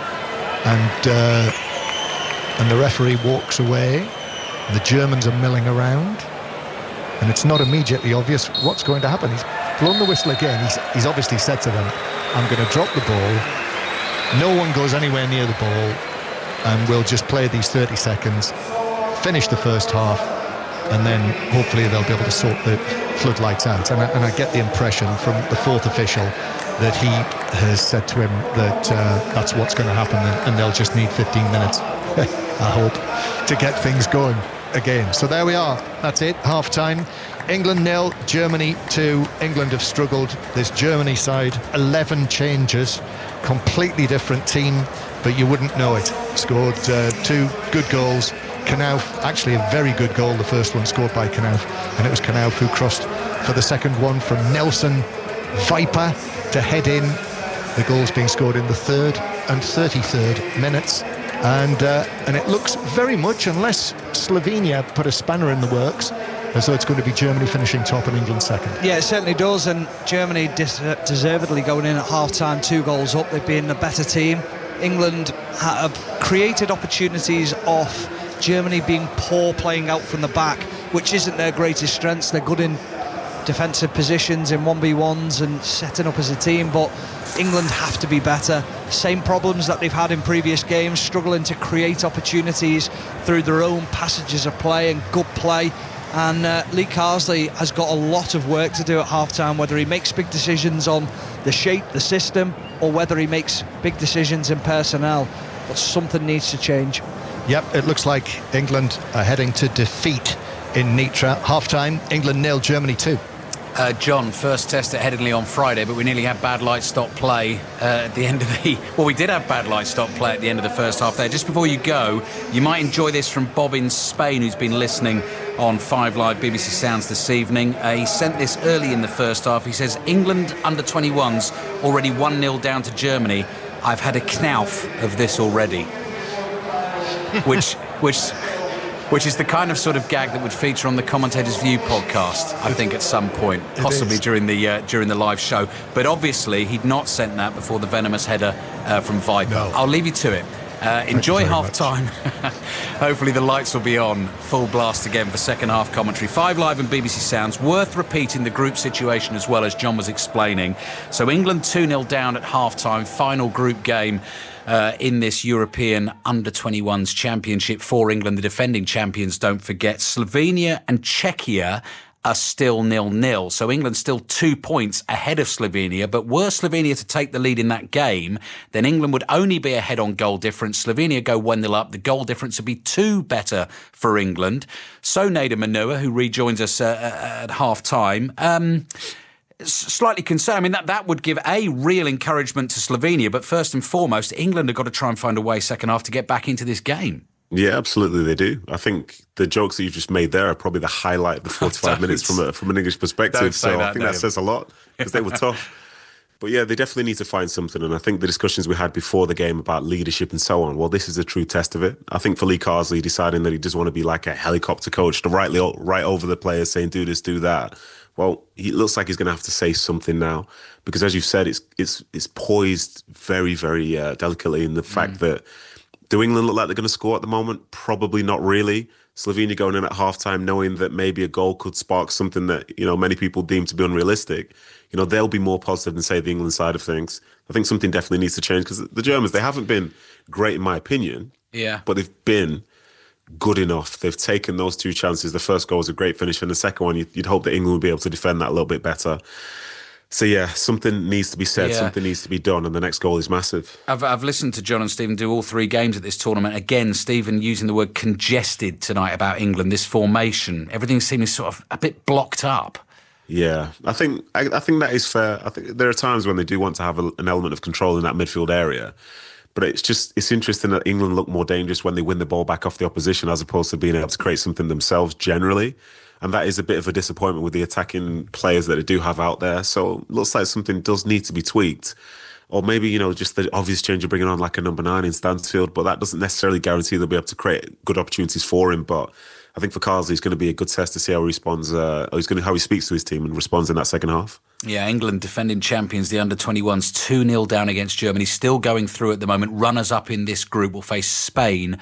and the referee walks away, and the Germans are milling around, and it's not immediately obvious what's going to happen. He's blown the whistle again. He's obviously said to them, I'm going to drop the ball, no one goes anywhere near the ball, and we'll just play these 30 seconds, finish the first half, and then hopefully they'll be able to sort the floodlights out. And I get the impression from the fourth official that he has said to him that that's what's going to happen, and they'll just need 15 minutes, I hope, to get things going again. So there we are. That's it. Half-time. England 0, Germany 2. England have struggled. This Germany side, 11 changes, completely different team, but you wouldn't know it. Scored 2 good goals. Knauf, actually a very good goal, the first one scored by Knauf, and it was Knauf who crossed for the second one from Nelson Viper to head in. The goals being scored in the 3rd and 33rd minutes, and it looks very much, unless Slovenia put a spanner in the works, as though it's going to be Germany finishing top and England second. Yeah, it certainly does, and Germany deservedly going in at half-time, 2 goals up. They've been a better team. England have created opportunities off Germany being poor playing out from the back, which isn't their greatest strengths. They're good in defensive positions, in 1v1s and setting up as a team, but England have to be better. Same problems that they've had in previous games, struggling to create opportunities through their own passages of play and good play. And Lee Carsley has got a lot of work to do at half-time, whether he makes big decisions on the shape, the system, or whether he makes big decisions in personnel. But something needs to change. Yep, it looks like England are heading to defeat in Nitra. Half-time, England 0, Germany 2. John, first test at Headingley on Friday, but we nearly had bad light stop play at the end of the... Well, we did have bad light stop play at the end of the first half there. Just before you go, you might enjoy this from Bob in Spain, who's been listening on 5 Live BBC Sounds this evening. He sent this early in the first half. He says, England under-21s already 1-0 down to Germany. I've had a knauf of this already. Which is the kind of sort of gag that would feature on the Commentator's View podcast, I think, at some point, possibly during the live show. But obviously, he'd not sent that before the venomous header from Viper. No. I'll leave you to it. Enjoy half-time. Hopefully the lights will be on full blast again for second half commentary. 5 Live and BBC Sounds. Worth repeating the group situation as well, as John was explaining. So England 2-0 down at half-time, final group game in this European Under-21s Championship for England, the defending champions, don't forget. Slovenia and Czechia are still 0-0. So England still 2 points ahead of Slovenia, but were Slovenia to take the lead in that game, then England would only be ahead on goal difference. Slovenia go 1-0 up. The goal difference would be 2 better for England. So Nader Manua, who rejoins us at half-time, slightly concerned. I mean, that would give a real encouragement to Slovenia, but first and foremost, England have got to try and find a way second half to get back into this game. Yeah, absolutely they do. I think the jokes that you've just made there are probably the highlight of the 45 minutes from an English perspective. So I think that says a lot, because they were tough. But yeah, they definitely need to find something. And I think the discussions we had before the game about leadership and so on, well, this is a true test of it. I think for Lee Carsley deciding that he doesn't want to be like a helicopter coach, to right over the players saying, do this, do that. Well, he looks like he's going to have to say something now, because as you've said, it's poised very, very delicately in the fact that, do England look like they're going to score at the moment? Probably not really. Slovenia going in at halftime knowing that maybe a goal could spark something that, many people deem to be unrealistic. They'll be more positive than, say, the England side of things. I think something definitely needs to change, because the Germans, they haven't been great in my opinion. Yeah. But they've been good enough. They've taken those 2 chances. The first goal was a great finish, and the second one, you'd hope that England would be able to defend that a little bit better. So yeah, something needs to be said, something needs to be done, and the next goal is massive. I've listened to John and Stephen do all 3 games at this tournament. Again, Stephen using the word congested tonight about England, this formation. Everything seems sort of a bit blocked up. Yeah, I think that is fair. I think there are times when they do want to have an element of control in that midfield area. But it's interesting that England look more dangerous when they win the ball back off the opposition, as opposed to being able to create something themselves generally. And that is a bit of a disappointment with the attacking players that they do have out there. So it looks like something does need to be tweaked. or maybe, just the obvious change of bringing on like a number 9 in Stansfield, but that doesn't necessarily guarantee they'll be able to create good opportunities for him. But I think for Carsley, it's going to be a good test to see how he responds, how he speaks to his team and responds in that second half. Yeah, England defending champions, the Under-21s, 2-0 down against Germany, still going through at the moment. Runners-up in this group will face Spain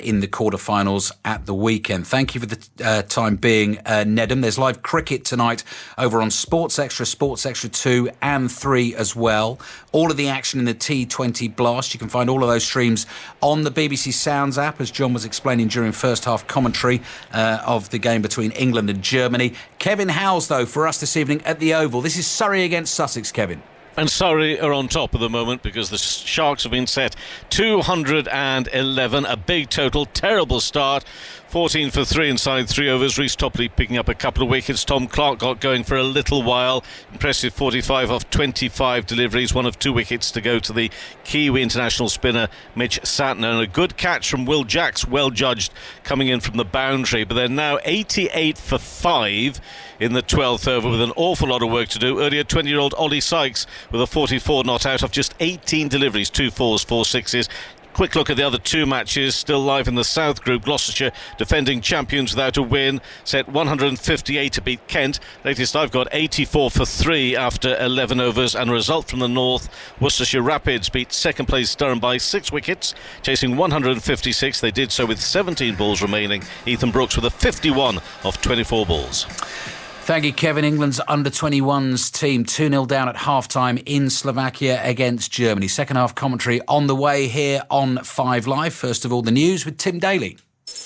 in the quarterfinals at the weekend. Thank you for the time being, Nedham. There's live cricket tonight over on Sports Extra 2 and 3 as well. All of the action in the T20 Blast. You can find all of those streams on the BBC Sounds app, as John was explaining during first half commentary of the game between England and Germany. Kevin Howes, though, for us this evening at the Oval. This is Surrey against Sussex, Kevin. And Surrey are on top at the moment because the Sharks have been set 211, a big total, terrible start. 14 for 3 inside 3 overs. Reece Topley picking up a couple of wickets. Tom Clark got going for a little while. Impressive 45 off 25 deliveries. 1 of 2 wickets to go to the Kiwi international spinner Mitch Santner. And a good catch from Will Jacks, well judged, coming in from the boundary. But they're now 88 for 5 in the 12th over with an awful lot of work to do. Earlier, 20-year-old Ollie Sykes with a 44 not out of just 18 deliveries, 2 fours, 4 sixes. Quick look at the other 2 matches still live in the South Group. Gloucestershire defending champions without a win, set 158 to beat Kent. Latest I've got 84 for 3 after 11 overs. And a result from the North, Worcestershire Rapids beat second place Durham by 6 wickets, chasing 156. They did so with 17 balls remaining. Ethan Brooks with a 51 off 24 balls. Thank you, Kevin. England's Under-21s team 2-0 down at half-time in Slovakia against Germany. Second half commentary on the way here on 5 Live. First of all, the news with Tim Daly.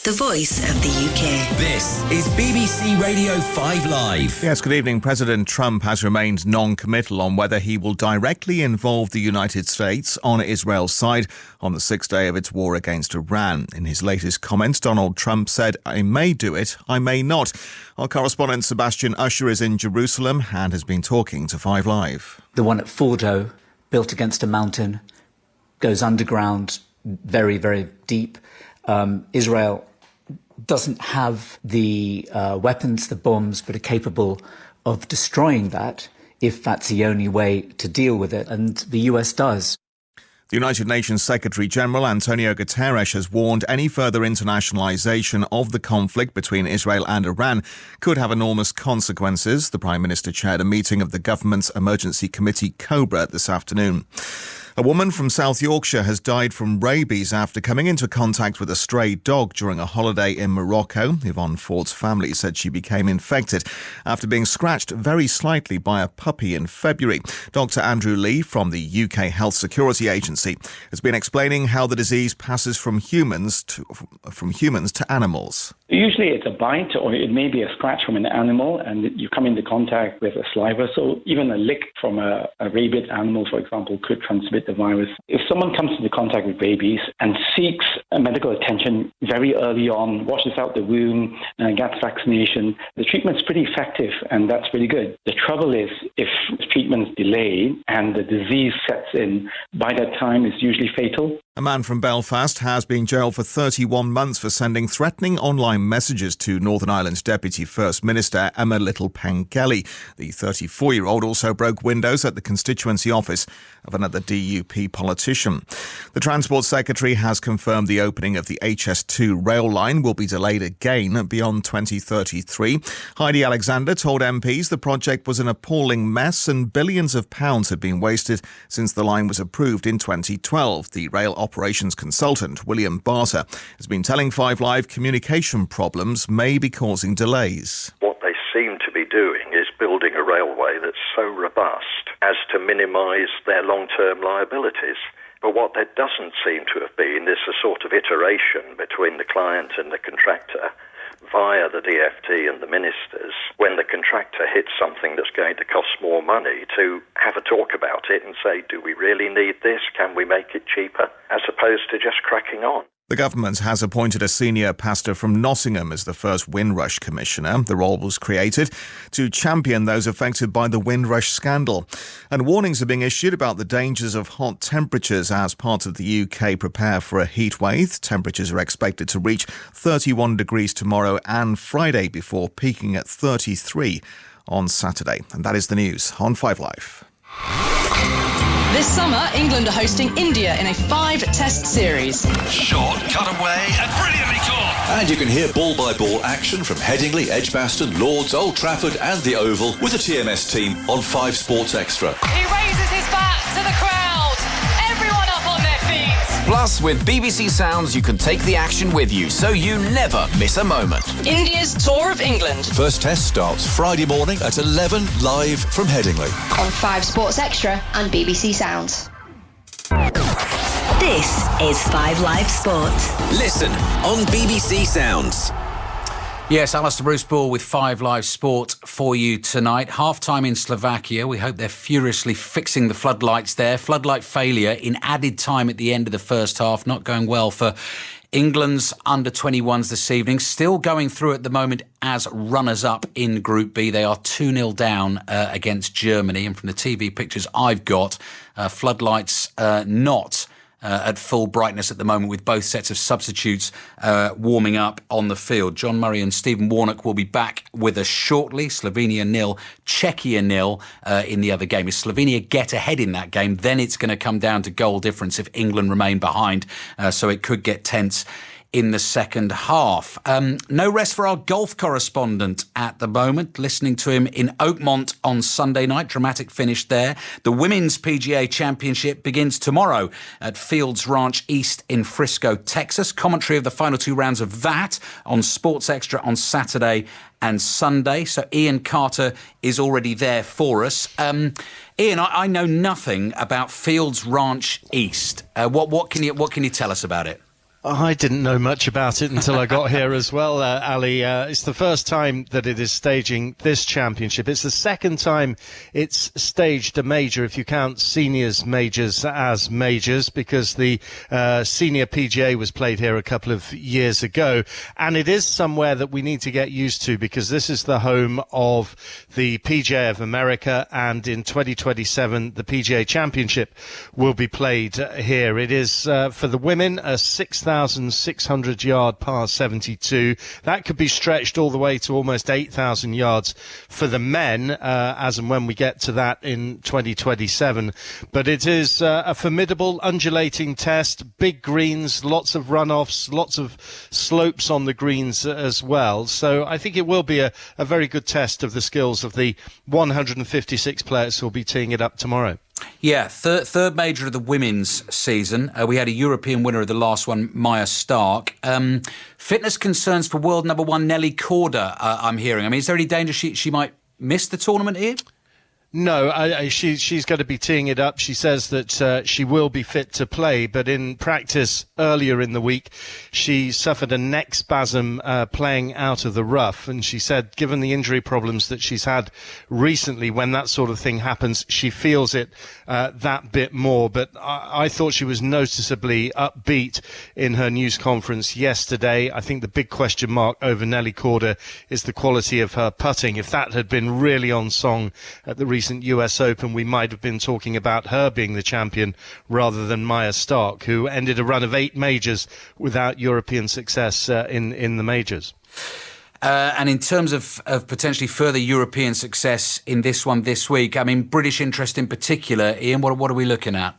The voice of the UK. This is BBC Radio 5 Live. Yes, good evening. President Trump has remained non-committal on whether he will directly involve the United States on Israel's side on the 6th day of its war against Iran. In his latest comments, Donald Trump said, "I may do it, I may not." Our correspondent Sebastian Usher is in Jerusalem and has been talking to 5 Live. The one at Fordo, built against a mountain, goes underground, very, very deep. Israel doesn't have the weapons, the bombs, but are capable of destroying that if that's the only way to deal with it, and the US does. The United Nations Secretary-General Antonio Guterres has warned any further internationalisation of the conflict between Israel and Iran could have enormous consequences. The Prime Minister chaired a meeting of the government's emergency committee, COBRA, this afternoon. A woman from South Yorkshire has died from rabies after coming into contact with a stray dog during a holiday in Morocco. Yvonne Ford's family said she became infected after being scratched very slightly by a puppy in February. Dr. Andrew Lee from the UK Health Security Agency has been explaining how the disease passes from humans to animals. Usually it's a bite or it may be a scratch from an animal and you come into contact with a saliva. So even a lick from a rabid animal, for example, could transmit the virus. If someone comes into contact with rabies and seeks medical attention very early on, washes out the wound, gets vaccination, the treatment's pretty effective and that's really good. The trouble is if treatment's delayed and the disease sets in, by that time it's usually fatal. A man from Belfast has been jailed for 31 months for sending threatening online messages to Northern Ireland's Deputy First Minister Emma Little-Pengelly. The 34-year-old also broke windows at the constituency office of another DUP politician. The Transport Secretary has confirmed the opening of the HS2 rail line will be delayed again beyond 2033. Heidi Alexander told MPs the project was an appalling mess and billions of pounds had been wasted since the line was approved in 2012. The rail operations consultant, William Barter, has been telling 5 Live communication problems may be causing delays. What they seem to be doing is building a railway that's so robust as to minimise their long-term liabilities. But what there doesn't seem to have been is a sort of iteration between the client and the contractor via the DfT and the ministers when the contractor hits something that's going to cost more money to have a talk about it and say, do we really need this? Can we make it cheaper? As opposed to just cracking on. The government has appointed a senior pastor from Nottingham as the first Windrush Commissioner. The role was created to champion those affected by the Windrush scandal. And warnings are being issued about the dangers of hot temperatures as parts of the UK prepare for a heat wave. Temperatures are expected to reach 31 degrees tomorrow and Friday before peaking at 33 on Saturday. And that is the news on 5 Live. This summer, England are hosting India in a 5-test series. Short, cutaway, and brilliantly caught. And you can hear ball-by-ball action from Headingley, Edgbaston, Lords, Old Trafford and the Oval with the TMS team on 5 Sports Extra. He raises his bat to the crowd. Everyone up on their feet. Plus, with BBC Sounds, you can take the action with you, so you never miss a moment. India's Tour of England. First test starts Friday morning at 11, live from Headingley. On 5 Sports Extra and BBC Sounds. This is 5 Live Sports. Listen on BBC Sounds. Yes, Alistair Bruce Ball with 5 Live Sport for you tonight. Half-time in Slovakia. We hope they're furiously fixing the floodlights there. Floodlight failure in added time at the end of the first half. Not going well for England's Under-21s this evening. Still going through at the moment as runners-up in Group B. They are 2-0 down against Germany. And from the TV pictures I've got, floodlights not at full brightness at the moment, with both sets of substitutes warming up on the field. John Murray and Stephen Warnock will be back with us shortly. Slovenia 0, Czechia 0 in the other game. If Slovenia get ahead in that game, then it's going to come down to goal difference if England remain behind. So it could get tense in the second half. No rest for our golf correspondent at the moment. Listening to him in Oakmont on Sunday night. Dramatic finish there. The Women's PGA Championship begins tomorrow at Fields Ranch East in Frisco, Texas. Commentary of the final 2 rounds of that on Sports Extra on Saturday and Sunday. So Ian Carter is already there for us. Ian, I know nothing about Fields Ranch East. What can you tell us about it? I didn't know much about it until I got here as well, Ali. It's the first time that it is staging this championship. It's the second time it's staged a major, if you count seniors majors as majors, because the senior PGA was played here a couple of years ago. And it is somewhere that we need to get used to, because this is the home of the PGA of America, and in 2027 the PGA Championship will be played here. It is for the women a 6,600 yard par 72. That could be stretched all the way to almost 8,000 yards for the men as and when we get to that in 2027. But it is a formidable undulating test, big greens, lots of runoffs, lots of slopes on the greens as well. So I think it will be a very good test of the skills of the 156 players who will be teeing it up tomorrow. Yeah, third major of the women's season. We had a European winner of the last one, Maya Stark. Fitness concerns for world number 1 Nelly Korda, I'm hearing. I mean, is there any danger she might miss the tournament here? No, she's going to be teeing it up. She says that she will be fit to play, but in practice earlier in the week, she suffered a neck spasm playing out of the rough. And she said, given the injury problems that she's had recently, when that sort of thing happens, she feels it that bit more. But I thought she was noticeably upbeat in her news conference yesterday. I think the big question mark over Nelly Korda is the quality of her putting. If that had been really on song at the recent US Open, we might have been talking about her being the champion rather than Maya Stark, who ended a run of 8 majors without European success in the majors. And in terms of potentially further European success in this one this week, I mean, British interest in particular, Ian, what are we looking at?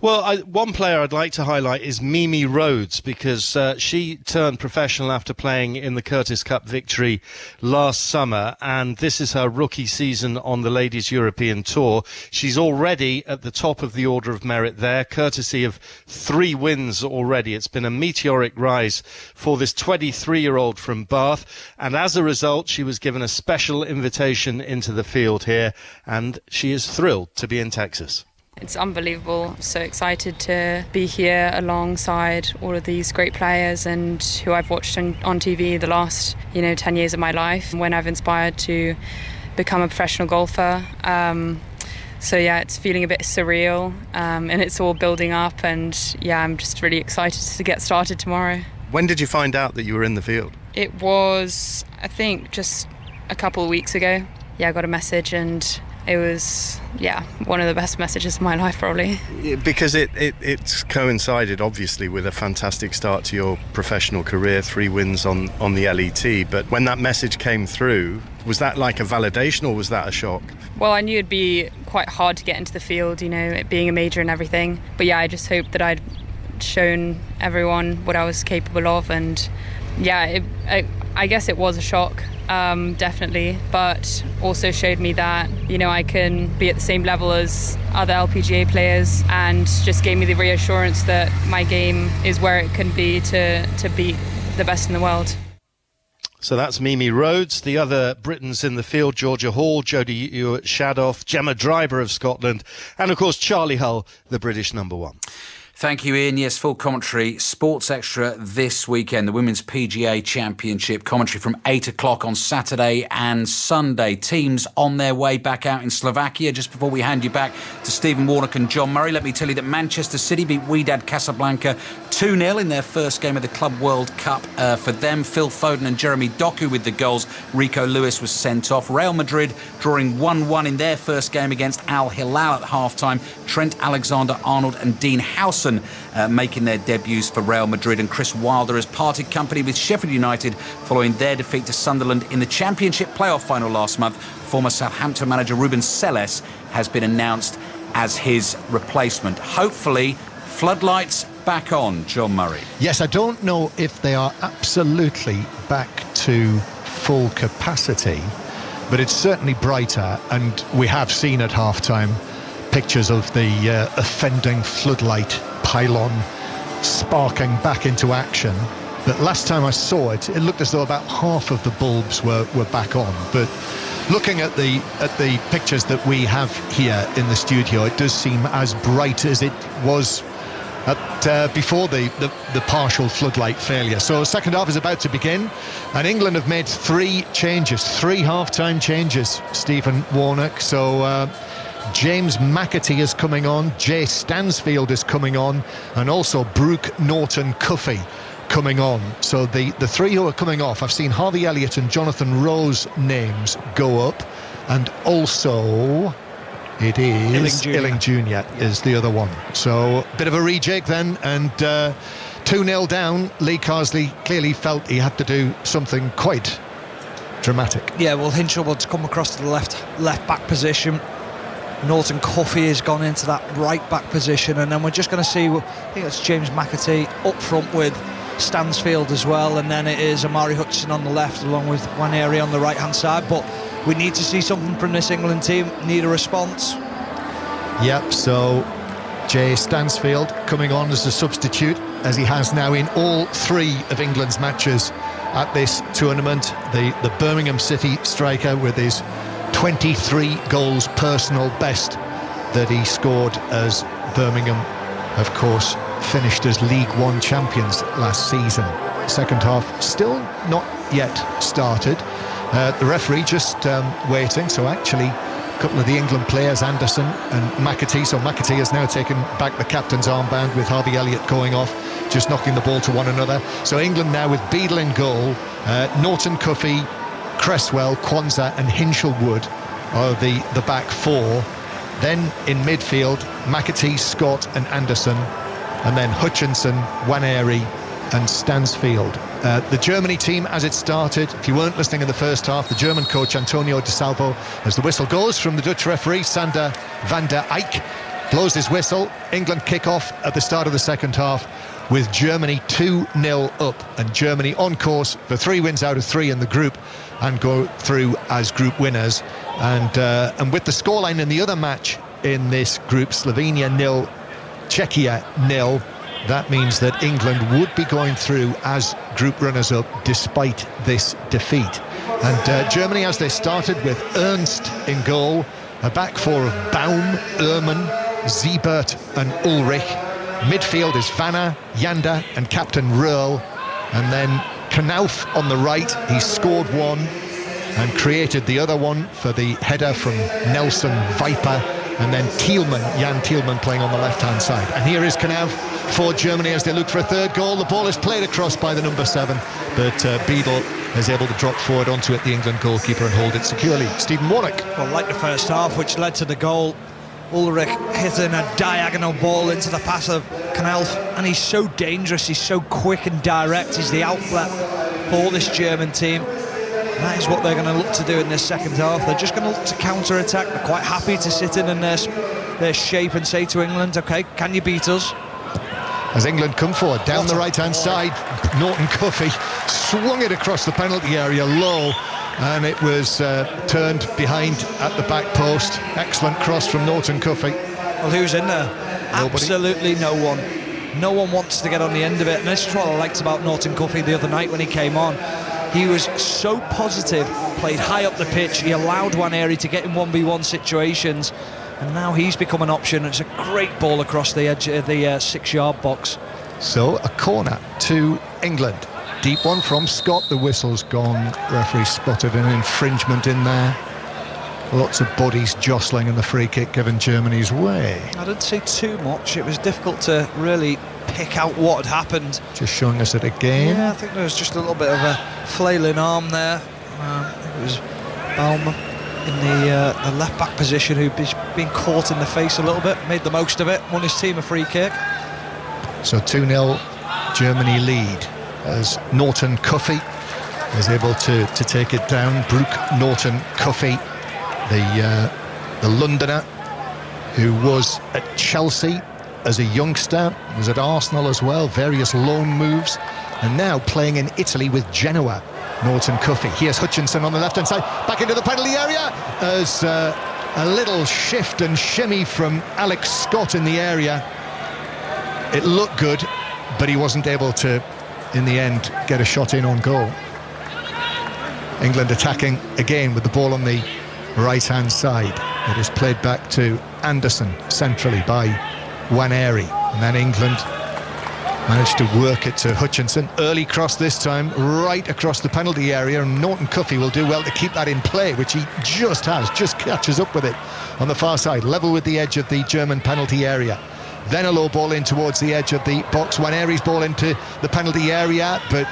Well, one player I'd like to highlight is Mimi Rhodes, because she turned professional after playing in the Curtis Cup victory last summer, and this is her rookie season on the Ladies European Tour. She's already at the top of the order of merit there, courtesy of 3 wins already. It's been a meteoric rise for this 23-year-old from Bath, and as a result, she was given a special invitation into the field here, and she is thrilled to be in Texas. It's unbelievable. So excited to be here alongside all of these great players and who I've watched on TV the last 10 years of my life, when I've inspired to become a professional golfer. So yeah, it's feeling a bit surreal, and it's all building up, and yeah, I'm just really excited to get started tomorrow. When did you find out that you were in the field? It was, I think, just a couple of weeks ago. Yeah, I got a message and it was, one of the best messages of my life, probably. Because it's coincided, obviously, with a fantastic start to your professional career, 3 wins on the LET. But when that message came through, was that like a validation or was that a shock? Well, I knew it'd be quite hard to get into the field, it being a major and everything. But I just hoped that I'd shown everyone what I was capable of. And I guess it was a shock, definitely, but also showed me that, I can be at the same level as other LPGA players, and just gave me the reassurance that my game is where it can be to beat the best in the world. So that's Mimi Rhodes. The other Britons in the field, Georgia Hall, Jodie Ewart-Shadoff, Gemma Driver of Scotland, and of course Charlie Hull, the British number 1. Thank you, Ian. Yes, full commentary, Sports Extra this weekend, the Women's PGA Championship commentary from 8 o'clock on Saturday and Sunday. Teams on their way back out in Slovakia. Just before we hand you back to Stephen Warnock and John Murray, let me tell you that Manchester City beat Wydad Casablanca 2-0 in their first game of the Club World Cup. For them, Phil Foden and Jeremy Doku with the goals. Rico Lewis was sent off. Real Madrid drawing 1-1 in their first game against Al Hilal at half-time. Trent Alexander-Arnold and Dean Howson making their debuts for Real Madrid, and Chris Wilder has parted company with Sheffield United following their defeat to Sunderland in the Championship playoff final last month. Former Southampton manager Ruben Selles has been announced as his replacement. Hopefully, floodlights back on, John Murray. Yes, I don't know if they are absolutely back to full capacity, but it's certainly brighter, and we have seen at half-time pictures of the offending floodlight pylon sparking back into action. But last time I saw it, it looked as though about half of the bulbs were back on. But looking at the pictures that we have here in the studio, it does seem as bright as it was before the partial floodlight failure. So second half is about to begin, and England have made 3 changes, 3 half-time changes, Stephen Warnock. So James McAtee is coming on, Jay Stansfield is coming on, and also Brooke Norton-Cuffy coming on. So the 3 who are coming off, I've seen Harvey Elliott and Jonathan Rowe's names go up, and also it is Illing Jr. is the other one. So a bit of a rejig then, and 2-0 down. Lee Carsley clearly felt he had to do something quite dramatic. Yeah, well, Hinshelwood's come across to the left back position. Norton Cuffy has gone into that right back position, and then we're just going to see, I think it's James McAtee up front with Stansfield as well, and then it is Amari Hutchinson on the left along with Waneri on the right hand side. But we need to see something from this England team, need a response. Yep, so Jay Stansfield coming on as a substitute, as he has now in all 3 of England's matches at this tournament. The Birmingham City striker with his 23 goals personal best that he scored as Birmingham, of course, finished as League One champions last season. Second half still not yet started. The referee just waiting, so actually a couple of the England players, Anderson and McAtee, so McAtee has now taken back the captain's armband with Harvey Elliott going off, just knocking the ball to one another. So England now with Beadle in goal, Norton Cuffy, Cresswell, Kwanzaa and Hinshelwood are the back 4. Then in midfield, McAtee, Scott and Anderson, and then Hutchinson, Waneri and Stansfield. The Germany team as it started, if you weren't listening in the first half, the German coach Antonio De Salvo, as the whistle goes from the Dutch referee Sander van der Eyck, blows his whistle. England kick off at the start of the second half with Germany 2-0 up, and Germany on course for 3 wins out of 3 in the group and go through as group winners. And with the scoreline in the other match in this group, Slovenia 0, Czechia 0, that means that England would be going through as group runners-up despite this defeat. And Germany, as they started with Ernst in goal, a back 4 of Baum, Ehrmann, Siebert and Ulrich. Midfield is Vanna, Yanda and Captain Röhrl, and then Knauf on the right. He scored 1 and created the other one for the header from Nelson Viper, and then Jan Thielmann playing on the left-hand side. And here is Knauf forward Germany as they look for a third goal. The ball is played across by the number 7, but Beadle is able to drop forward onto it, the England goalkeeper, and hold it securely. Stephen Warnock. Well, like the first half, which led to the goal, Ulrich hitting a diagonal ball into the path of Knelf, and he's so dangerous, he's so quick and direct, he's the outlet for this German team. And that is what they're going to look to do in this second half. They're just going to look to counter-attack. They're quite happy to sit in their shape and say to England, OK, can you beat us? As England come forward, down the right-hand side, Norton Cuffy swung it across the penalty area low, and it was turned behind at the back post. Excellent cross from Norton Cuffy. Well, who's in there? Nobody. Absolutely no one. No one wants to get on the end of it, and this is what I liked about Norton Cuffy the other night when he came on. He was so positive, played high up the pitch, he allowed Nwaneri to get in 1v1 situations, and now he's become an option. It's a great ball across the edge of the 6-yard box. So a corner to England. Deep one from Scott. The whistle's gone. Referee spotted an infringement in there. Lots of bodies jostling, and the free kick given Germany's way. I didn't see too much. It was difficult to really pick out what had happened. Just showing us it again. Yeah, I think there was just a little bit of a flailing arm there. It was Baumann in the left back position, who'd been caught in the face a little bit, made the most of it, won his team a free kick. So 2-0 Germany lead as Norton Cuffy is able to take it down. Brooke Norton Cuffy, the Londoner who was at Chelsea as a youngster, was at Arsenal as well, various loan moves, and now playing in Italy with Genoa. Norton Cuffy. Here's Hutchinson on the left-hand side, back into the penalty area as a little shift and shimmy from Alex Scott in the area. It looked good, but he wasn't able to, in the end, get a shot in on goal. England attacking again with the ball on the right-hand side. It is played back to Anderson centrally by Nwaneri, and then England managed to work it to Hutchinson. Early cross this time, right across the penalty area, and Norton Cuffy will do well to keep that in play, which he just catches up with it on the far side, level with the edge of the German penalty area. Then a low ball in towards the edge of the box. Nwaneri's ball into the penalty area, but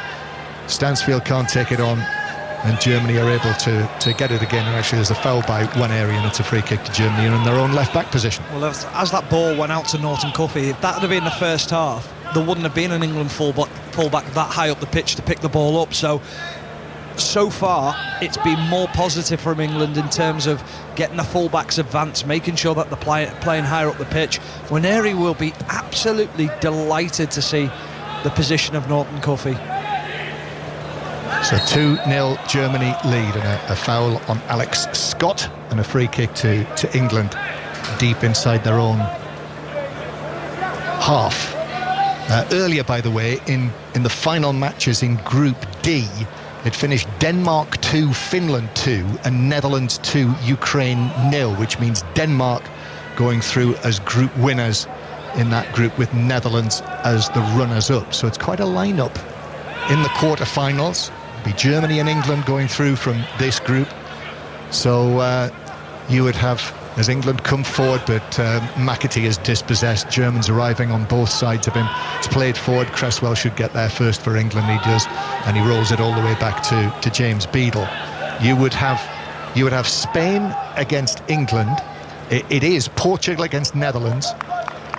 Stansfield can't take it on, and Germany are able to get it again. And actually there's a foul by Nwaneri, and it's a free kick to Germany in their own left back position. Well, as that ball went out to Norton Cuffy, if that had been the first half, there wouldn't have been an England fullback that high up the pitch to pick the ball up. So far it's been more positive from England in terms of getting the fullbacks advanced, making sure that they're playing higher up the pitch. Nwaneri will be absolutely delighted to see the position of Norton Cuffy. So 2-0 Germany lead, and a foul on Alex Scott, and a free kick to England deep inside their own half. Earlier, by the way, in the final matches in Group D, it finished Denmark 2, Finland 2, and Netherlands 2, Ukraine 0, which means Denmark going through as group winners in that group, with Netherlands as the runners-up. So it's quite a lineup in the quarter-finals. It'll be Germany and England going through from this group. So you would have, as England come forward, but McAtee is dispossessed. Germans arriving on both sides of him. It's played forward. Cresswell should get there first for England. He does, and he rolls it all the way back to James Beadle. You would have Spain against England. It is Portugal against Netherlands.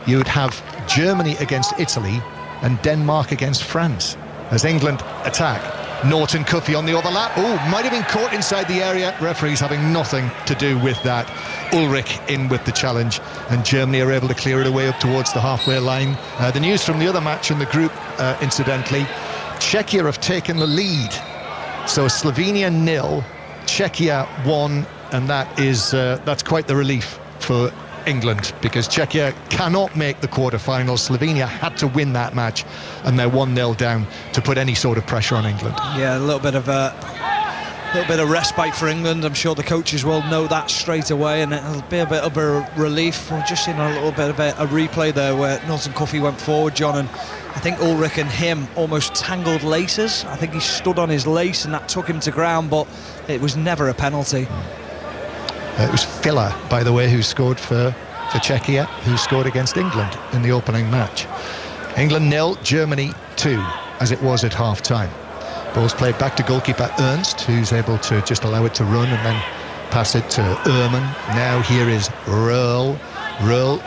You would have Germany against Italy, and Denmark against France. As England attack, Norton Cuffy on the overlap. Oh, might have been caught inside the area. Referees having nothing to do with that. Ulrich in with the challenge, and Germany are able to clear it away up towards the halfway line. The news from the other match in the group, incidentally, Czechia have taken the lead. So Slovenia 0, Czechia 1, and that's quite the relief for England, because Czechia cannot make the quarter-finals. Slovenia had to win that match, and they're 1-0 down to put any sort of pressure on England. Yeah, a little bit of respite for England. I'm sure the coaches will know that straight away, and it'll be a bit of a relief. We've just seen a little bit of a replay there where Norton Cuffy went forward, John, and I think Ulrich and him almost tangled laces. I think he stood on his lace, and that took him to ground, but it was never a penalty. It was Filler, by the way, who scored for Czechia, who scored against England in the opening match. England 0, Germany 2, as it was at half-time. Ball's played back to goalkeeper Ernst, who's able to just allow it to run and then pass it to Ehrman. Now here is Röhl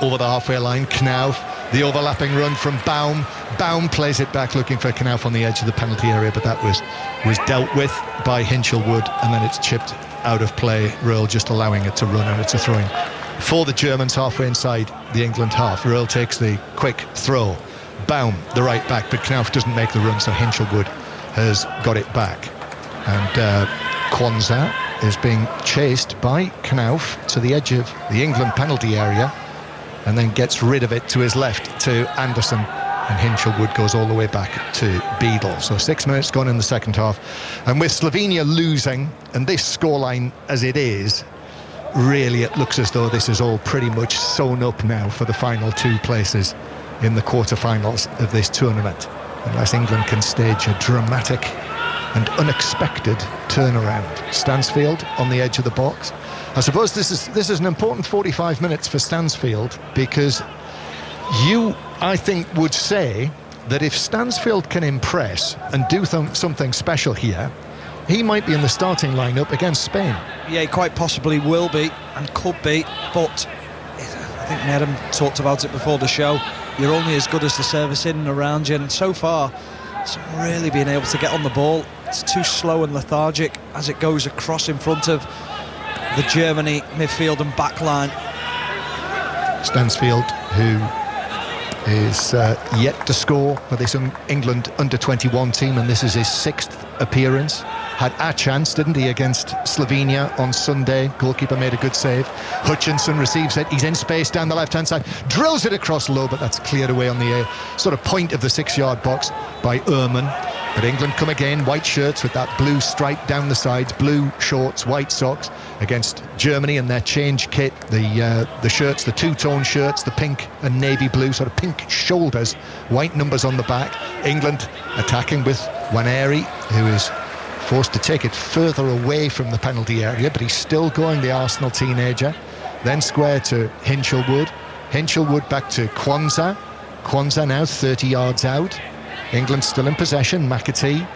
over the halfway line. Knauf, the overlapping run from Baum. Baum plays it back, looking for Knauf on the edge of the penalty area, but that was dealt with by Hinchelwood, and then it's chipped out of play. Röhl just allowing it to run, and it's a throw-in for the Germans halfway inside the England half. Röhl takes the quick throw. Baum, the right back, but Knauf doesn't make the run, so Hinchelwood has got it back. And Kwanzaa is being chased by Knauf to the edge of the England penalty area, and then gets rid of it to his left to Anderson, and Hinchelwood goes all the way back to Beadle. So 6 minutes gone in the second half, and with Slovenia losing, and this scoreline as it is, really it looks as though this is all pretty much sewn up now for the final 2 places in the quarter-finals of this tournament, unless England can stage a dramatic and unexpected turnaround. Stansfield on the edge of the box. I suppose this is an important 45 minutes for Stansfield, because you, I think, would say that if Stansfield can impress and do something special here, he might be in the starting lineup against Spain. Yeah, he quite possibly will be and could be, but I think Nedham talked about it before the show. You're only as good as the service in and around you, and so far it's not really been able to get on the ball. It's too slow and lethargic as it goes across in front of the Germany midfield and back line. Stansfield, who is yet to score for this England Under-21 team, and this is his 6th appearance. Had a chance, didn't he, against Slovenia on Sunday. Goalkeeper made a good save. Hutchinson receives it. He's in space down the left-hand side. Drills it across low, but that's cleared away on the sort of point of the 6-yard box by Ehrman. But England come again, white shirts with that blue stripe down the sides, blue shorts, white socks, against Germany in their change kit. The shirts, the two-tone shirts, the pink and navy blue, sort of pink shoulders, white numbers on the back. England attacking with Waneri, who is forced to take it further away from the penalty area, but he's still going, the Arsenal teenager. Then square to Hinchelwood. Hinchelwood back to Kwanzaa. Kwanzaa now 30 yards out. England still in possession. McAtee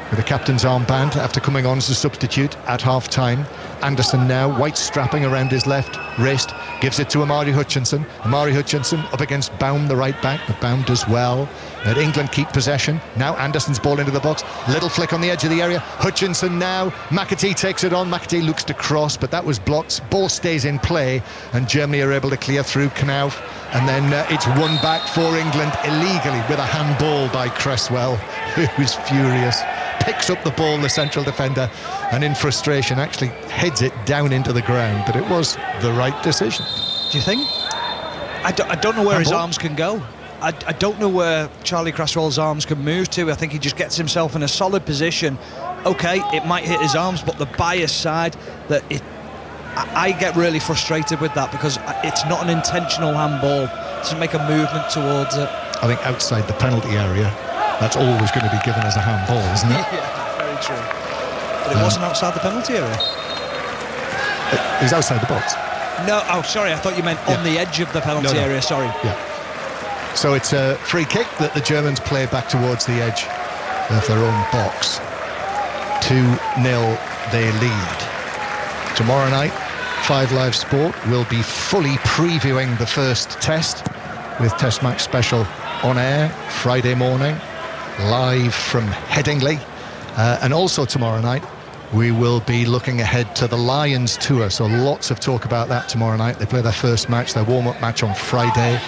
with the captain's armband after coming on as a substitute at half-time. Anderson now, white strapping around his left wrist, gives it to Amari Hutchinson. Amari Hutchinson up against Baum, the right back, but Baum does well. Let England keep possession. Now Anderson's ball into the box. Little flick on the edge of the area. Hutchinson now. McAtee takes it on. McAtee looks to cross, but that was blocked. Ball stays in play, and Germany are able to clear through Knauf. And then it's won back for England illegally with a handball by Cresswell, who's furious. Picks up the ball, the central defender, and in frustration actually heads it down into the ground. But it was the right decision. Do you think? I don't know where his arms can go. I don't know where Charlie Cresswell's arms can move to. I think he just gets himself in a solid position. Okay, it might hit his arms, but the bias side, I get really frustrated with that, because it's not an intentional handball. It doesn't make a movement towards it. I think outside the penalty area, that's always going to be given as a handball, isn't it? Yeah, very true. But it wasn't outside the penalty area. It was outside the box. No, sorry, I thought you meant on the edge of the penalty area, sorry. Yeah. So it's a free kick that the Germans play back towards the edge of their own box. 2-0 they lead. Tomorrow night, 5 Live Sport will be fully previewing the first test with Test Match Special on air Friday morning, live from Headingley. And also tomorrow night, we will be looking ahead to the Lions tour. So lots of talk about that tomorrow night. They play their first match, their warm-up match on Friday.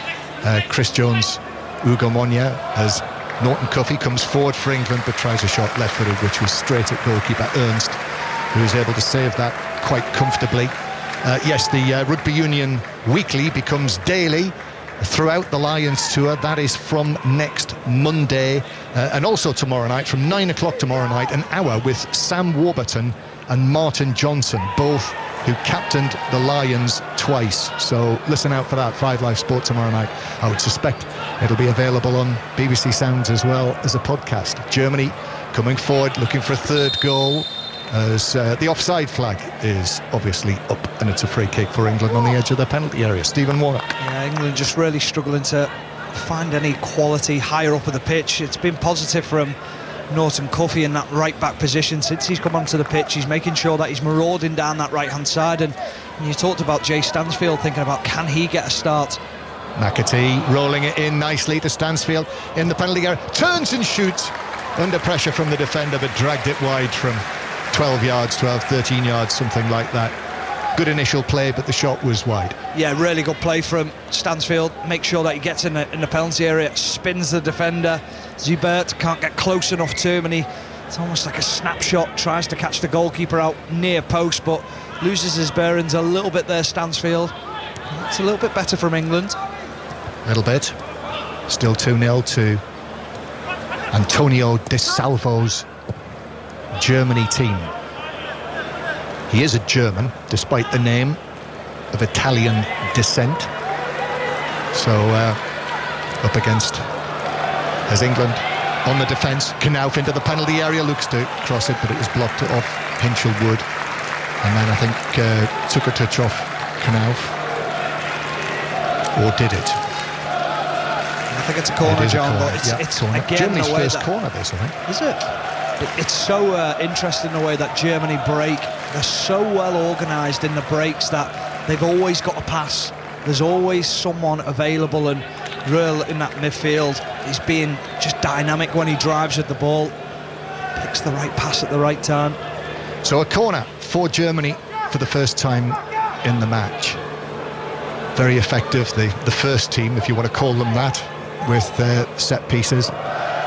Chris Jones, Ugo Monya, as Norton Cuffy comes forward for England but tries a shot left-footed, which was straight at goalkeeper Ernst, who was able to save that quite comfortably. Yes, the Rugby Union Weekly becomes daily throughout the Lions tour. That is from next Monday, and also tomorrow night from 9 o'clock tomorrow night, an hour with Sam Warburton and Martin Johnson, both who captained the Lions twice. So listen out for that, 5 Live Sport tomorrow night. I would suspect it'll be available on BBC Sounds as well as a podcast. Germany coming forward, looking for a third goal, as the offside flag is obviously up, and it's a free kick for England on the edge of the penalty area. Stephen Warnock. Yeah, England just really struggling to find any quality higher up of the pitch. It's been positive from Norton Cuffy in that right back position since he's come onto the pitch. He's making sure that he's marauding down that right hand side, and you talked about Jay Stansfield, thinking about can he get a start. McAtee rolling it in nicely to Stansfield in the penalty area, turns and shoots under pressure from the defender, but dragged it wide from 13 yards, something like that. Good initial play, but the shot was wide. Yeah, really good play from Stansfield. Make sure that he gets in the penalty area, spins the defender. Zibert can't get close enough to him, and it's almost like a snapshot, tries to catch the goalkeeper out near post, but loses his bearings a little bit there, Stansfield. That's a little bit better from England. A little bit. Still 2-0 to Antonio De Salvo's Germany team. He is a German, despite the name of Italian descent. So up against as England on the defence. Knauf into the penalty area, looks to cross it, but it was blocked off Hinchelwood. And then I think took a touch off Knauf. Or did it? I think it's a corner, John, but it's corner. Again Germany's the way first corner, this, I think. Is it? It's so interesting the way that Germany break. They're so well organised in the breaks that they've always got a pass. There's always someone available, and Röhl in that midfield is being just dynamic when he drives at the ball. Picks the right pass at the right time. So a corner for Germany for the first time in the match. Very effective, the first team, if you want to call them that, with their set pieces.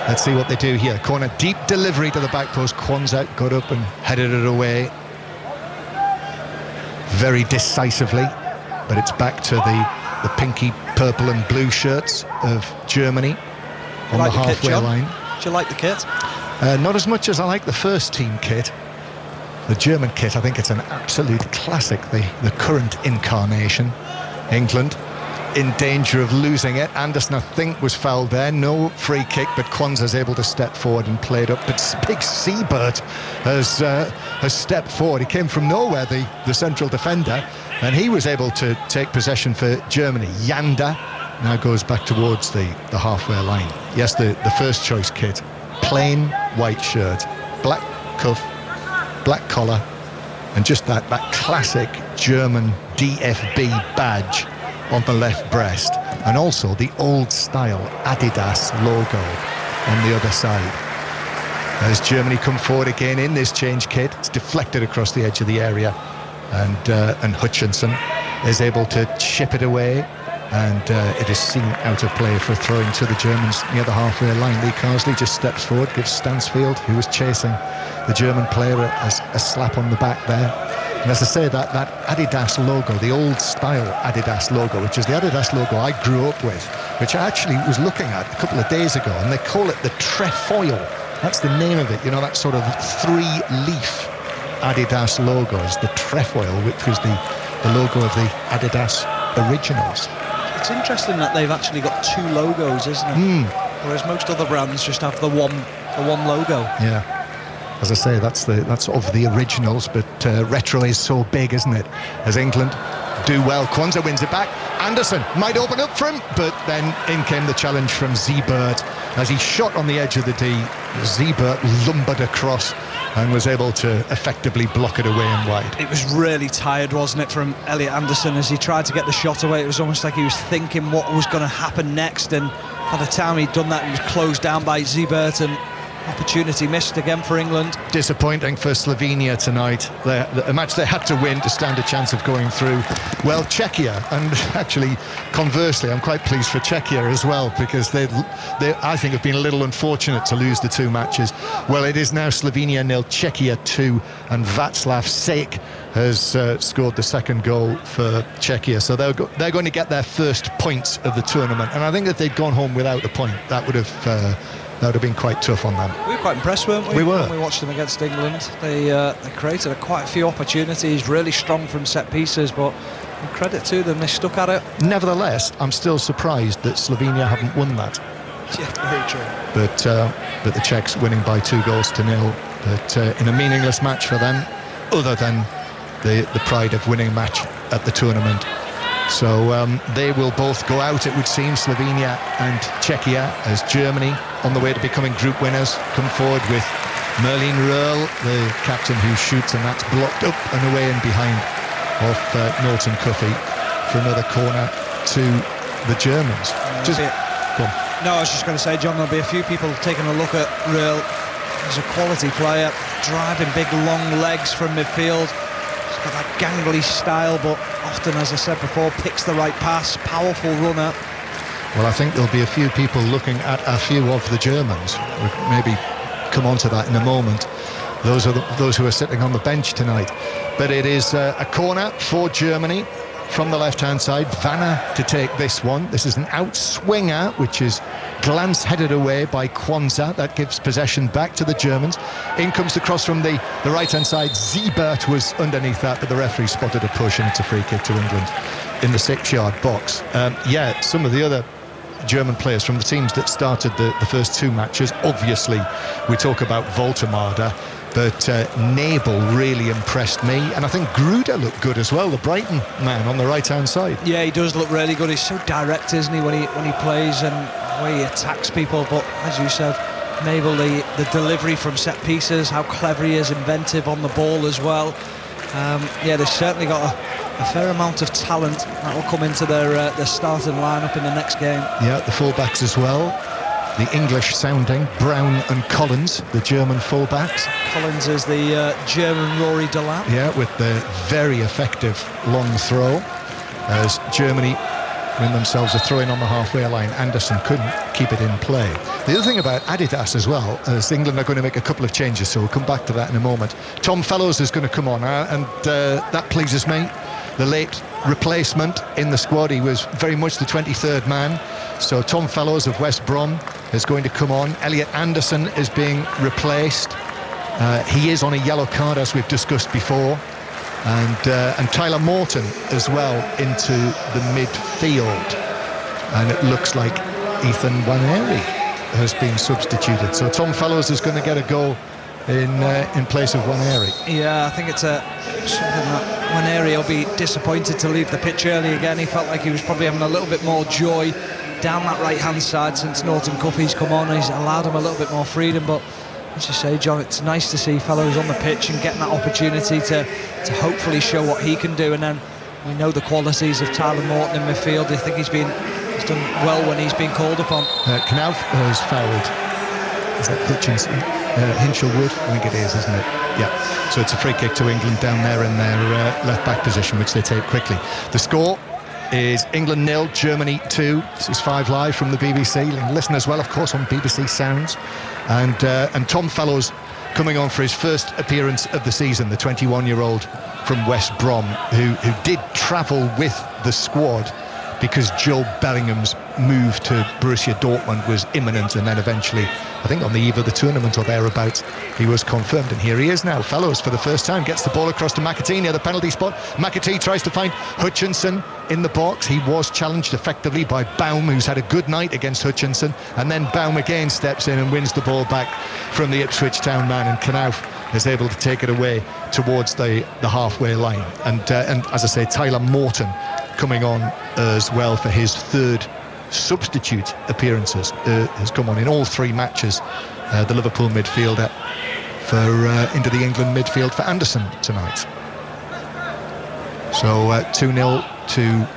Let's see what they do here. Corner, deep delivery to the back post. Kwanzaa got up and headed it away very decisively, but it's back to the pinky, purple and blue shirts of Germany on the halfway line. Do you like the kit? Not as much as I like the first team kit. The German kit, I think it's an absolute classic, the current incarnation. England in danger of losing it. Anderson, I think, was fouled there. No free kick, but Kwanzaa's able to step forward and play it up. But big Zibert has stepped forward. He came from nowhere, the central defender, and he was able to take possession for Germany. Yanda now goes back towards the halfway line. Yes, the first choice kit. Plain white shirt, black cuff, black collar, and just that classic German DFB badge on the left breast, and also the old style Adidas logo on the other side. As Germany come forward again in this change kit, it's deflected across the edge of the area, and Hutchinson is able to chip it away, and it is seen out of play for a throw-in to the Germans near the halfway line. Lee Carsley just steps forward, gives Stansfield, who was chasing the German player, a slap on the back there. And as I say, that Adidas logo, the old style Adidas logo, which is the Adidas logo I grew up with, which I actually was looking at a couple of days ago, and they call it the trefoil. That's the name of it, you know, that sort of three-leaf Adidas logo is the trefoil, which was the logo of the Adidas originals. It's interesting that they've actually got two logos, isn't it? Whereas most other brands just have the one logo. Yeah. As I say, that's of the originals, but retro is so big, isn't it? As England do well, Kwanzaa wins it back. Anderson might open up for him, but then in came the challenge from Zibert. As he shot on the edge of the D, Zibert lumbered across and was able to effectively block it away and wide. It was really tired, wasn't it, from Elliot Anderson as he tried to get the shot away. It was almost like he was thinking what was going to happen next, and by the time he'd done that, he was closed down by Zibert, and opportunity missed again for England. Disappointing for Slovenia tonight. A match they had to win to stand a chance of going through. Well, Czechia, and actually conversely, I'm quite pleased for Czechia as well, because they I think have been a little unfortunate to lose the two matches. Well, it is now Slovenia 0, Czechia 2, and Václav Sejk has scored the second goal for Czechia. So they're going to get their first points of the tournament, and I think if they'd gone home without a point, that would have been quite tough on them. We were quite impressed, weren't we? We were. When we watched them against England. They created quite a few opportunities, really strong from set pieces, but credit to them, they stuck at it. Nevertheless, I'm still surprised that Slovenia haven't won that. Yeah, very true. But the Czechs winning by 2-0. But in a meaningless match for them, other than the pride of winning a match at the tournament. So they will both go out, it would seem, Slovenia and Czechia, as Germany, on the way to becoming group winners, come forward with Merlin Röhrl, the captain who shoots, and that's blocked up and away and behind off Norton Cuffy for another corner to the Germans. Go on. No, I was just going to say, John, there'll be a few people taking a look at Röhrl. He's a quality player, driving big long legs from midfield. He's got that gangly style, but often, as I said before, picks the right pass, powerful runner. Well, I think there'll be a few people looking at a few of the Germans. We'll maybe come on to that in a moment. Those are those who are sitting on the bench tonight. But it is a corner for Germany from the left-hand side. Vanna to take this one. This is an outswinger, which is glance-headed away by Kwanzaa. That gives possession back to the Germans. In comes the cross from the right-hand side. Siebert was underneath that, but the referee spotted a push, and it's a free kick to England in the 6-yard box. Some of the other German players from the teams that started the first two matches, obviously we talk about Woltemade, but Nabel really impressed me, and I think Gruder looked good as well, the Brighton man on the right hand side. Yeah, he does look really good. He's so direct, isn't he, when he plays, and the way he attacks people. But as you said, Nabel, the delivery from set pieces, how clever he is, inventive on the ball as well. They've certainly got a fair amount of talent that will come into their starting lineup in the next game. Yeah, the fullbacks as well. The English sounding Brown and Collins, the German fullbacks. Collins is the German Rory Delap. Yeah, with the very effective long throw, as Germany win themselves a throw-in on the halfway line. Anderson couldn't keep it in play. The other thing about Adidas as well, as England are going to make a couple of changes, so we'll come back to that in a moment. Tom Fellows is going to come on, and that pleases me. The late replacement in the squad, he was very much the 23rd man. So Tom Fellows of West Brom is going to come on. Elliot Anderson is being replaced. He is on a yellow card, as we've discussed before. And Tyler Morton as well into the midfield. And it looks like Ethan Waneri has been substituted. So Tom Fellows is going to get a go in place of Waneri. Yeah, I think it's something that Waneri will be disappointed to leave the pitch early again. He felt like he was probably having a little bit more joy down that right-hand side since Norton Cuffy's come on. He's allowed him a little bit more freedom, but as you say, John, it's nice to see fellows on the pitch and getting that opportunity to hopefully show what he can do. And then we know the qualities of Tyler Morton in midfield. I think he's done well when he's been called upon. Knauf has fouled. Is that Hutchinson? Hinchelwood? I think it is, isn't it? Yeah. So it's a free kick to England down there in their left-back position, which they take quickly. The score is England 0, Germany 2. This is 5 Live from the BBC. You can listen as well, of course, on BBC Sounds. And Tom Fellows coming on for his first appearance of the season, the 21-year-old from West Brom, who did travel with the squad because Joe Bellingham's move to Borussia Dortmund was imminent, and then eventually, I think on the eve of the tournament or thereabouts, he was confirmed. And here he is now. Fellows for the first time gets the ball across to McAtee near the penalty spot. McAtee tries to find Hutchinson in the box. He was challenged effectively by Baum, who's had a good night against Hutchinson, and then Baum again steps in and wins the ball back from the Ipswich Town man, and Knauf is able to take it away towards the halfway line. And as I say, Tyler Morton coming on as well for his third substitute appearances, has come on in all 3 matches, the Liverpool midfielder into the England midfield for Anderson tonight. So 2-0 to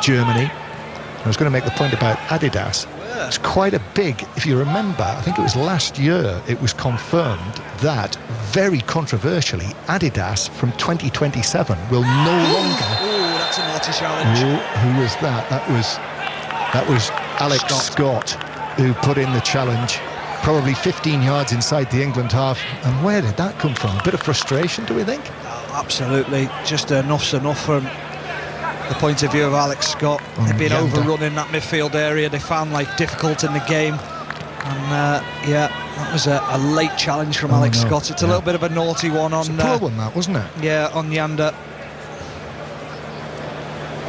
Germany. I was going to make the point about Adidas. It's quite a big, if you remember, I think it was last year, it was confirmed that, very controversially, Adidas from 2027 will no longer... Oh, that's a naughty challenge. Who was that? That was Alex Scott, who put in the challenge, probably 15 yards inside the England half. And where did that come from? A bit of frustration, do we think? Oh, absolutely. Just enough's enough from the point of view of Alex Scott. They've been overrun in that midfield area. They found life difficult in the game. And that was a late challenge from Alex Scott. It's a little bit of a naughty one on... It's a poor one, that, wasn't it? Yeah, on Yanda.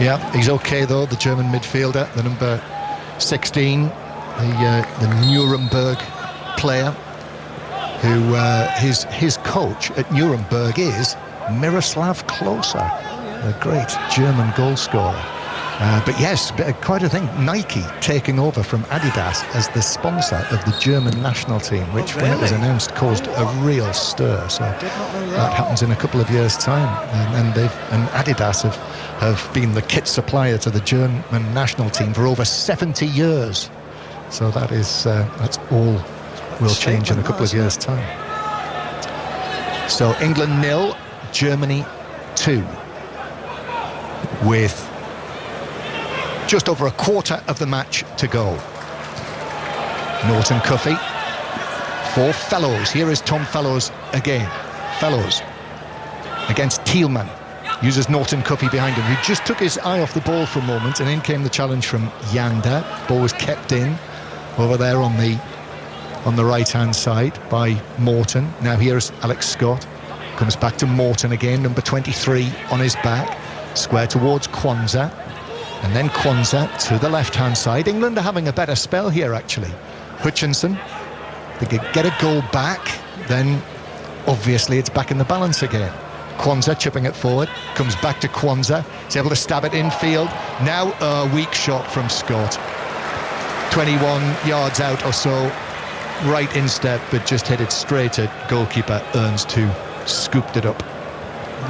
Yeah, he's okay though, the German midfielder, the number 16, the Nuremberg player, who his coach at Nuremberg is Miroslav Klose, a great German goal scorer. But yes, quite a thing. Nike taking over from Adidas as the sponsor of the German national team, which when it was announced caused a real stir. So that happens in a couple of years' time, and Adidas have been the kit supplier to the German national team for over 70 years. So that's all will change in a couple of years' time. So England 0, Germany 2, with just over a quarter of the match to go. Norton Cuffy for Fellows. Here is Tom Fellows again. Fellows against Thielmann. Uses Norton Cuffy behind him, who just took his eye off the ball for a moment, and in came the challenge from Yanda. Ball was kept in over there on the right-hand side by Morton. Now here's Alex Scott. Comes back to Morton again, number 23 on his back. Square towards Kwanzaa. And then Kwanzaa to the left-hand side. England are having a better spell here, actually. Hutchinson, they could get a goal back, then obviously it's back in the balance again. Kwanzaa chipping it forward, comes back to Kwanzaa, he's able to stab it infield. Now a weak shot from Scott. 21 yards out or so, right instep, but just hit it straight at goalkeeper Ernst, who scooped it up.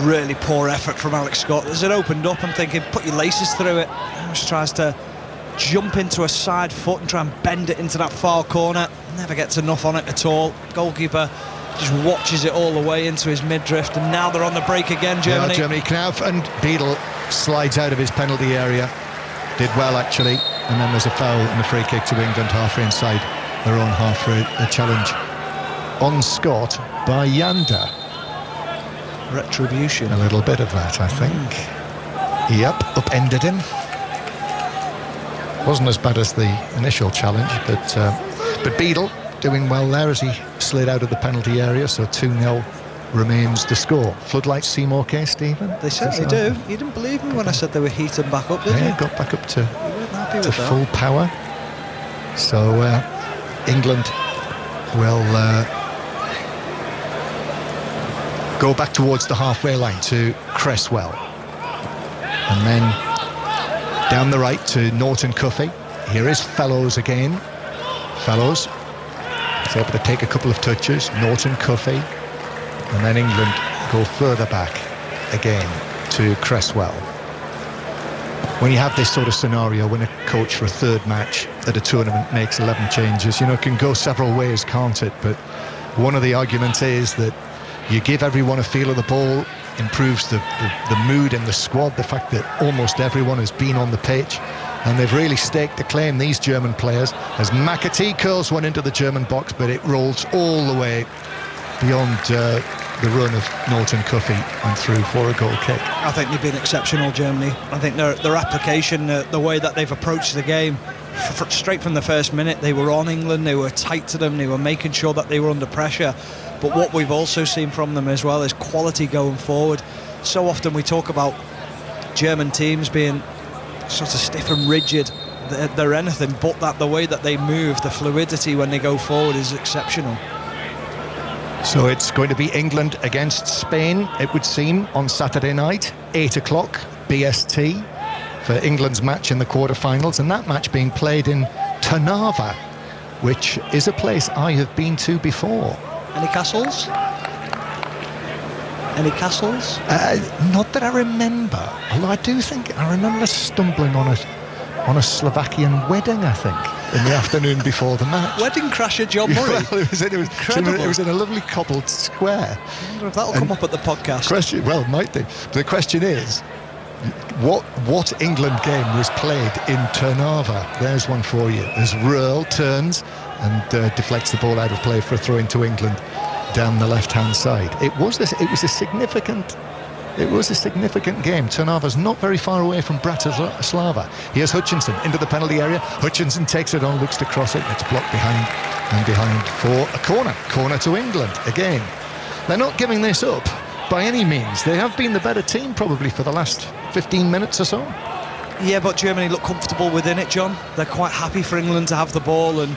Really poor effort from Alex Scott. As it opened up, I'm thinking, put your laces through it. He tries to jump into a side foot and try and bend it into that far corner. Never gets enough on it at all. Goalkeeper just watches it all the way into his mid-drift, and now they're on the break again, Germany. Yeah, Germany. Knauf and Beadle slides out of his penalty area. Did well, actually. And then there's a foul and a free kick to England halfway inside their own half for a challenge on Scott by Yanda. Retribution. A little bit of that, I think. Yep, upended him. Wasn't as bad as the initial challenge, but Beadle doing well there as he slid out of the penalty area, so 2-0 remains the score. Floodlights seem okay, Stephen? They certainly do. You didn't believe me when I said they were heating back up, did you? Yeah, got back up to full power. So England will go back towards the halfway line to Cresswell, and then down the right to Norton Cuffy. Here is Fellows again. Fellows is able to take a couple of touches. Norton Cuffy, and then England go further back again to Cresswell. When you have this sort of scenario, when a coach for a third match at a tournament makes 11 changes, it can go several ways, can't it? But one of the arguments is that you give everyone a feel of the ball, improves the mood in the squad, the fact that almost everyone has been on the pitch, and they've really staked a claim, these German players, as McAtee curls one into the German box, but it rolls all the way beyond the run of Norton Cuffy and through for a goal kick. I think they've been exceptional, Germany. I think their application, the way that they've approached the game, straight from the first minute, they were on England, they were tight to them, they were making sure that they were under pressure. But what we've also seen from them as well is quality going forward. So often we talk about German teams being sort of stiff and rigid. They're anything but that. The way that they move, the fluidity when they go forward is exceptional. So it's going to be England against Spain, it would seem, on Saturday night, 8 o'clock BST, for England's match in the quarterfinals, and that match being played in Trnava, which is a place I have been to before. Any castles? Any castles? Not that I remember. Although I remember stumbling on a Slovakian wedding, I think, in the afternoon before the match. Wedding crasher John Murray. Well, it was in a lovely cobbled square. I wonder if that'll come up at the podcast. It might do. The question is, what England game was played in Trnava? There's one for you. As Röhrl turns and deflects the ball out of play for a throw into England down the left-hand side. It was a significant game. Trnava's not very far away from Bratislava. Here's Hutchinson into the penalty area. Hutchinson takes it on, looks to cross it. It's blocked behind for a corner. Corner to England again. They're not giving this up by any means. They have been the better team probably for the last 15 minutes or so. Yeah, but Germany look comfortable within it, John. They're quite happy for England to have the ball and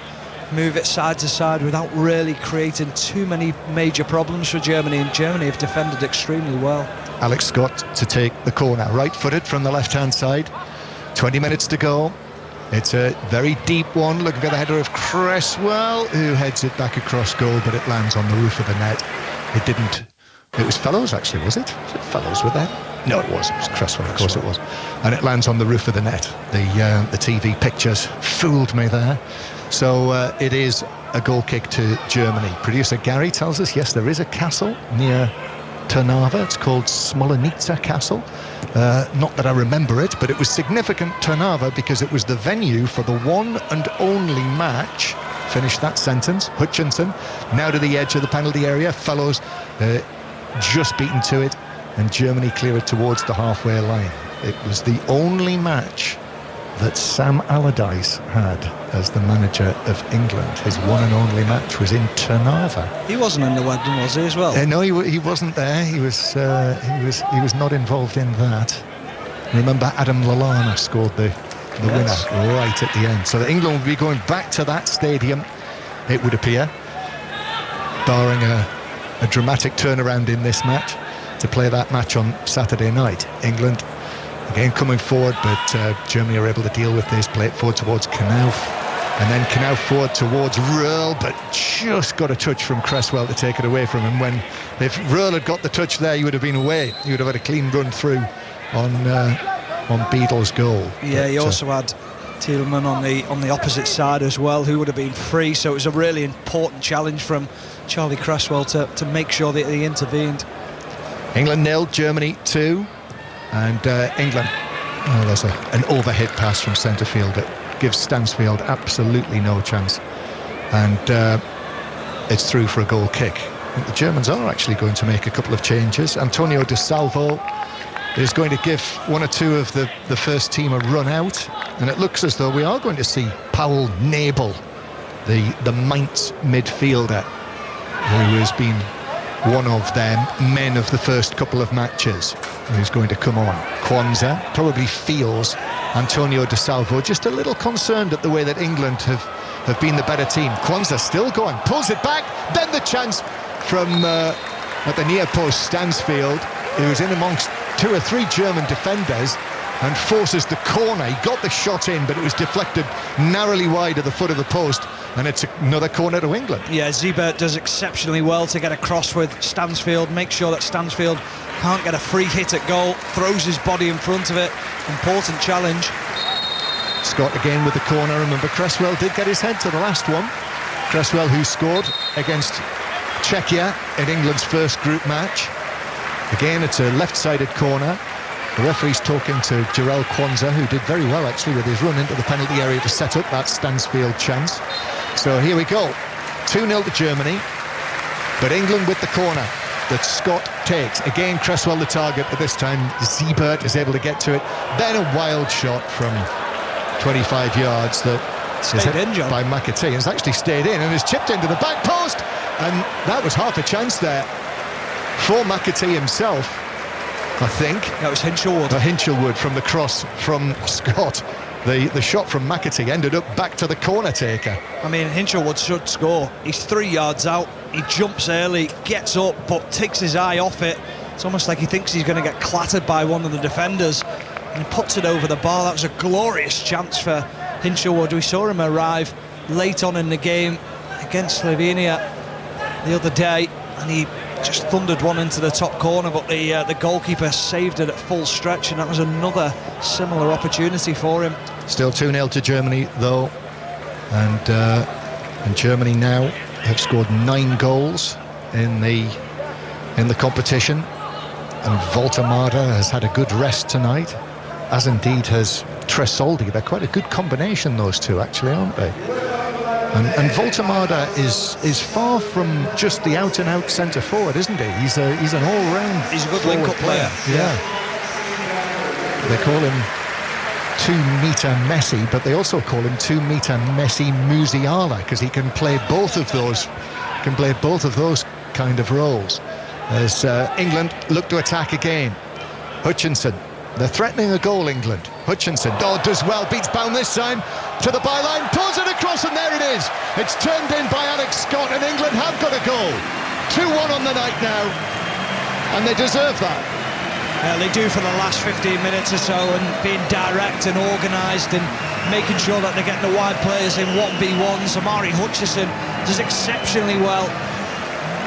move it side to side without really creating too many major problems for Germany, and Germany have defended extremely well. Alex Scott to take the corner, right-footed from the left-hand side. 20 minutes to go. It's a very deep one. Looking at the header of Cresswell, who heads it back across goal, but it lands on the roof of the net. It didn't. It was Fellows, actually, was it? Was it Fellows with that? No, it wasn't. It was Cresswell, of course it was. And it lands on the roof of the net. The TV pictures fooled me there. So it is a goal kick to Germany. Producer Gary tells us, yes, there is a castle near Trnava. It's called Smolenica Castle. Not that I remember it, but it was significant, Trnava, because it was the venue for the one and only match. Finish that sentence. Hutchinson now to the edge of the penalty area. Fellows just beaten to it, and Germany clear it towards the halfway line. It was the only match that Sam Allardyce had as the manager of England. His one and only match was in Trnava. He wasn't in the wedding, was he, as well? No, he wasn't there. He was not involved in that. Remember, Adam Lallana scored the winner right at the end. So England will be going back to that stadium, it would appear, barring a dramatic turnaround in this match, to play that match on Saturday night. England again coming forward, but Germany are able to deal with this, play it forward towards Knauf, and then Knauf forward towards Röhl, but just got a touch from Cresswell to take it away from him. When if Röhl had got the touch there, you would have been away. You would have had a clean run through on Beadle's goal. Yeah, he also had Tielemans on the opposite side as well, who would have been free. So it was a really important challenge from Charlie Cresswell to make sure that he intervened. England 0, Germany 2. And England, there's an overhit pass from centre field that gives Stansfield absolutely no chance. And it's through for a goal kick. I think the Germans are actually going to make a couple of changes. Antonio De Salvo is going to give one or two of the first team a run out. And it looks as though we are going to see Paul Nebel, the Mainz midfielder, who has been one of them men of the first couple of matches, who's going to come on. Kwanzaa probably feels Antonio De Salvo just a little concerned at the way that England have been the better team. Kwanzaa still going, pulls it back, then the chance from at the near post, Stansfield, who's in amongst two or three German defenders and forces the corner. He got the shot in, but it was deflected narrowly wide of the foot of the post, and it's another corner to England. Yeah, Siebert does exceptionally well to get across with Stansfield, make sure that Stansfield can't get a free hit at goal, throws his body in front of it. Important challenge. Scott again with the corner. Remember, Cresswell did get his head to the last one. Cresswell, who scored against Czechia in England's first group match. Again, it's a left-sided corner. The referee's talking to Jarell Kwanzaa, who did very well actually with his run into the penalty area to set up that Stansfield chance. So here we go, 2-0 to Germany, but England with the corner that Scott takes. Again, Cresswell the target, but this time Siebert is able to get to it. Then a wild shot from 25 yards that is hit by McAtee, and it's actually stayed in and is chipped into the back post, and that was half a chance there for McAtee himself. I think that was Hinchelwood from the cross from Scott. The shot from McAtee ended up back to the corner taker. I mean, Hinchelwood should score. He's 3 yards out, he jumps early, gets up, but takes his eye off it. It's almost like he thinks he's going to get clattered by one of the defenders, and he puts it over the bar. That was a glorious chance for Hinchelwood. We saw him arrive late on in the game against Slovenia the other day, and he just thundered one into the top corner, but the goalkeeper saved it at full stretch, and that was another similar opportunity for him. Still 2-0 to Germany though, and Germany now have scored 9 goals in the competition, and Voltemada has had a good rest tonight, as indeed has Tresoldi. They're quite a good combination, those two, actually, aren't they? And Voltemada is far from just the out-and-out centre forward, isn't he? He's an all-round. He's a good link-up player. Yeah. They call him 2-metre Messi, but they also call him 2-metre Messi Musiala, because he can play both of those. Kind of roles. As England look to attack again, Hutchinson. They're threatening a goal, England. Hutchinson does well, beats Bound this time to the byline, pulls it across, and there it is. It's turned in by Alex Scott, and England have got a goal. 2-1 on the night now, and they deserve that. Yeah, they do for the last 15 minutes or so, and being direct and organised and making sure that they're getting the wide players in 1v1s. Amari Hutchison does exceptionally well.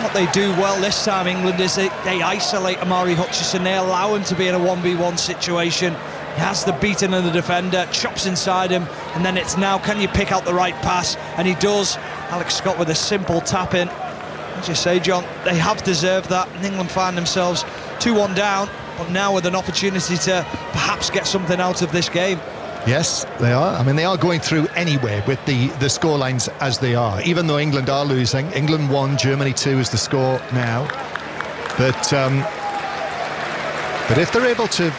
What they do well this time, England, is they isolate Amari Hutchison. They allow him to be in a 1v1 situation. He has the beating of the defender, chops inside him, and then it's now, can you pick out the right pass? And he does. Alex Scott with a simple tap in. As you say, John, they have deserved that, and England find themselves 2-1 down, but now with an opportunity to perhaps get something out of this game. Yes, they are. I mean, they are going through anyway with the scorelines as they are. Even though England are losing, England 1, Germany 2 is the score now. But if they're able to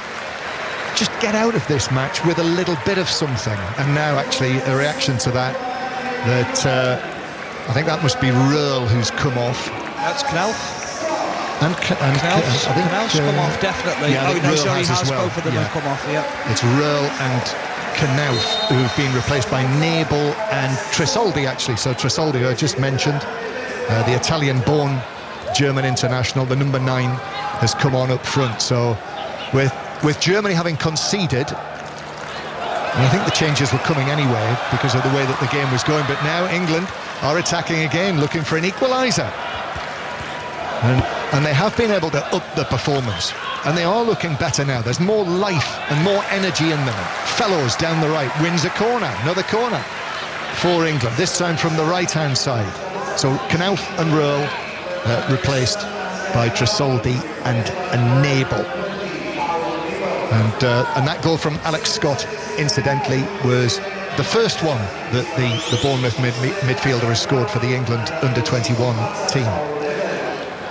just get out of this match with a little bit of something, and now actually a reaction to that I think that must be Röhl who's come off. That's Knelf. And Knelf's come off, definitely. Yeah, he has well. Both of them have come off, yeah. It's Röhl and Knauf who've been replaced by Nabel and Tresoldi, actually. So Tresoldi, who I just mentioned, the Italian-born German international, the number 9, has come on up front. So with Germany having conceded, and I think the changes were coming anyway because of the way that the game was going, but now England are attacking again, looking for an equaliser. And they have been able to up the performance, and they are looking better now. There's more life and more energy in them. Fellows down the right wins a corner, another corner for England, this time from the right-hand side. So Knauf and Röhl replaced by Tresoldi and Nabel. And that goal from Alex Scott, incidentally, was the first one that the Bournemouth midfielder has scored for the England Under-21 team.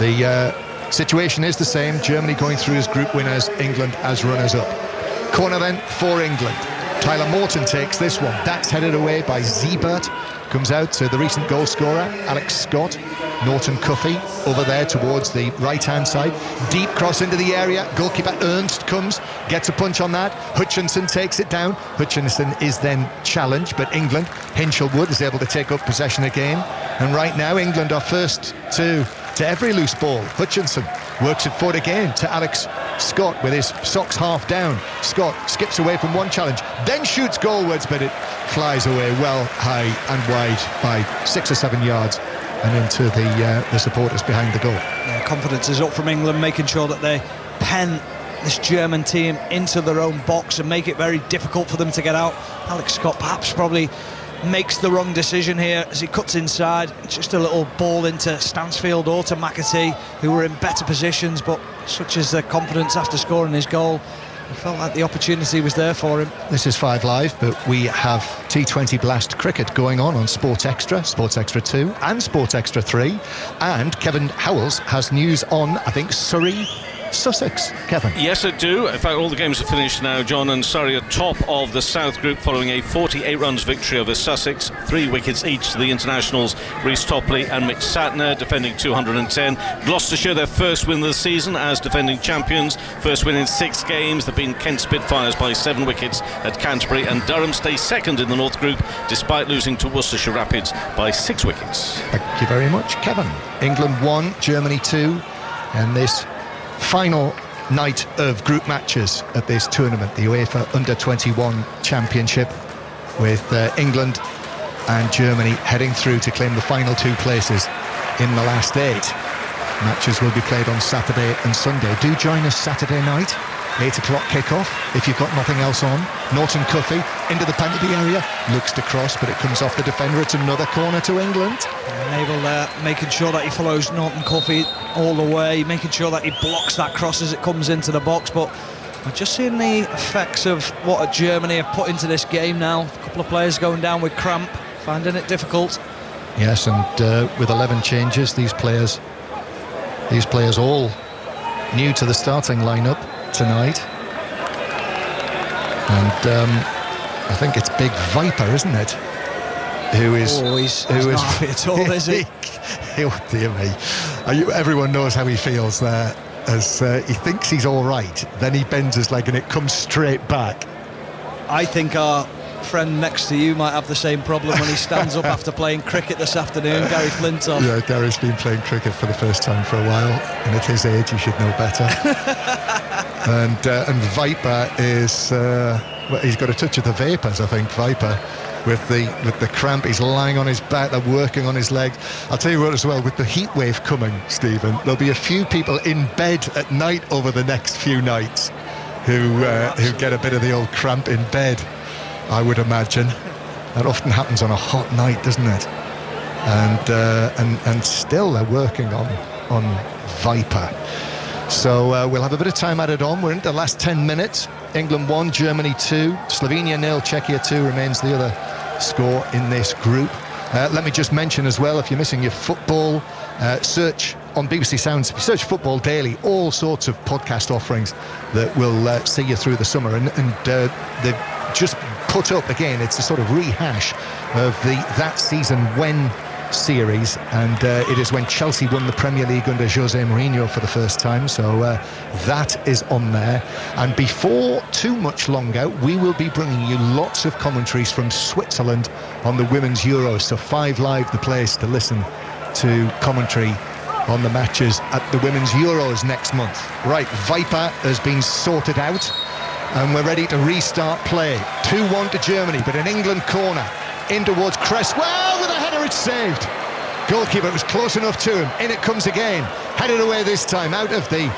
The situation is the same. Germany going through as group winners, England as runners-up. Corner then for England. Tyler Morton takes this one. That's headed away by Siebert. Comes out to the recent goal scorer, Alex Scott. Norton Cuffy over there towards the right-hand side. Deep cross into the area. Goalkeeper Ernst comes, gets a punch on that. Hutchinson takes it down. Hutchinson is then challenged, but England, Hinshelwood, is able to take up possession again. And right now, England are first to every loose ball. Hutchinson works it forward again to Alex Scott with his socks half down. Scott skips away from one challenge, then shoots goalwards, but it flies away well high and wide by 6 or 7 yards and into the supporters behind the goal. Yeah, confidence is up from England, making sure that they pen this German team into their own box and make it very difficult for them to get out. Alex Scott perhaps probably makes the wrong decision here as he cuts inside. It's just a little ball into Stansfield or to McAtee, who were in better positions, but such is their confidence after scoring his goal, I felt like the opportunity was there for him. This is 5 Live, but we have T20 Blast cricket going on Sports Extra, Sports Extra 2 and Sports Extra 3, and Kevin Howells has news on, I think, Surrey, Sussex. Kevin? Yes, I do. In fact, all the games are finished now, John, and Surrey are top of the South Group following a 48 runs victory over Sussex. 3 wickets each to the internationals, Rhys Topley and Mitch Satner defending 210. Gloucestershire, their first win of the season as defending champions. First win in 6 games. They've been Kent Spitfires by 7 wickets at Canterbury, and Durham stay second in the North Group despite losing to Worcestershire Rapids by 6 wickets. Thank you very much, Kevin. England 1, Germany 2, and this final night of group matches at this tournament, the UEFA Under-21 Championship, with England and Germany heading through to claim the final 2 places in the last 8. Matches will be played on Saturday and Sunday. Do join us Saturday night, 8 o'clock kick-off, if you've got nothing else on. Norton Cuffy into the penalty area, looks to cross, but it comes off the defender. It's another corner to England. Nabel there, making sure that he follows Norton Cuffy all the way, making sure that he blocks that cross as it comes into the box. But I've just seen the effects of what Germany have put into this game now. A couple of players going down with cramp, finding it difficult. Yes, and with 11 changes, these players all new to the starting lineup tonight. And I think it's Big Viper, isn't it? He's not happy at all, is he? Oh dear me. Everyone knows how he feels there, as he thinks he's all right, then he bends his leg and it comes straight back. I think our friend next to you might have the same problem when he stands up after playing cricket this afternoon, Gary Flintoff. Yeah, Gary's been playing cricket for the first time for a while, and at his age he should know better. And Viper is he's got a touch of the vapors, I think. Viper with the cramp, he's lying on his back, they're working on his legs. I'll tell you what as well, with the heat wave coming, Stephen, there'll be a few people in bed at night over the next few nights who get a bit of the old cramp in bed, I would imagine. That often happens on a hot night, doesn't it? And still they're working on Viper. So we'll have a bit of time added on. We're into the last 10 minutes. England 1, Germany 2, Slovenia 0, Czechia 2 remains the other score in this group. Let me just mention as well, if you're missing your football, search on BBC Sounds. If you search Football Daily, all sorts of podcast offerings that will see you through the summer. And they've just put up again, it's a sort of rehash of the That Season When series, and it is when Chelsea won the Premier League under Jose Mourinho for the first time, so that is on there. And before too much longer, we will be bringing you lots of commentaries from Switzerland on the Women's Euros, so 5 Live the place to listen to commentary on the matches at the Women's Euros next month. Right, Viper has been sorted out and we're ready to restart play. 2-1 to Germany, but an England corner in towards Cresswell with a header, it's saved. Goalkeeper was close enough to him. In it comes again, headed away this time out of the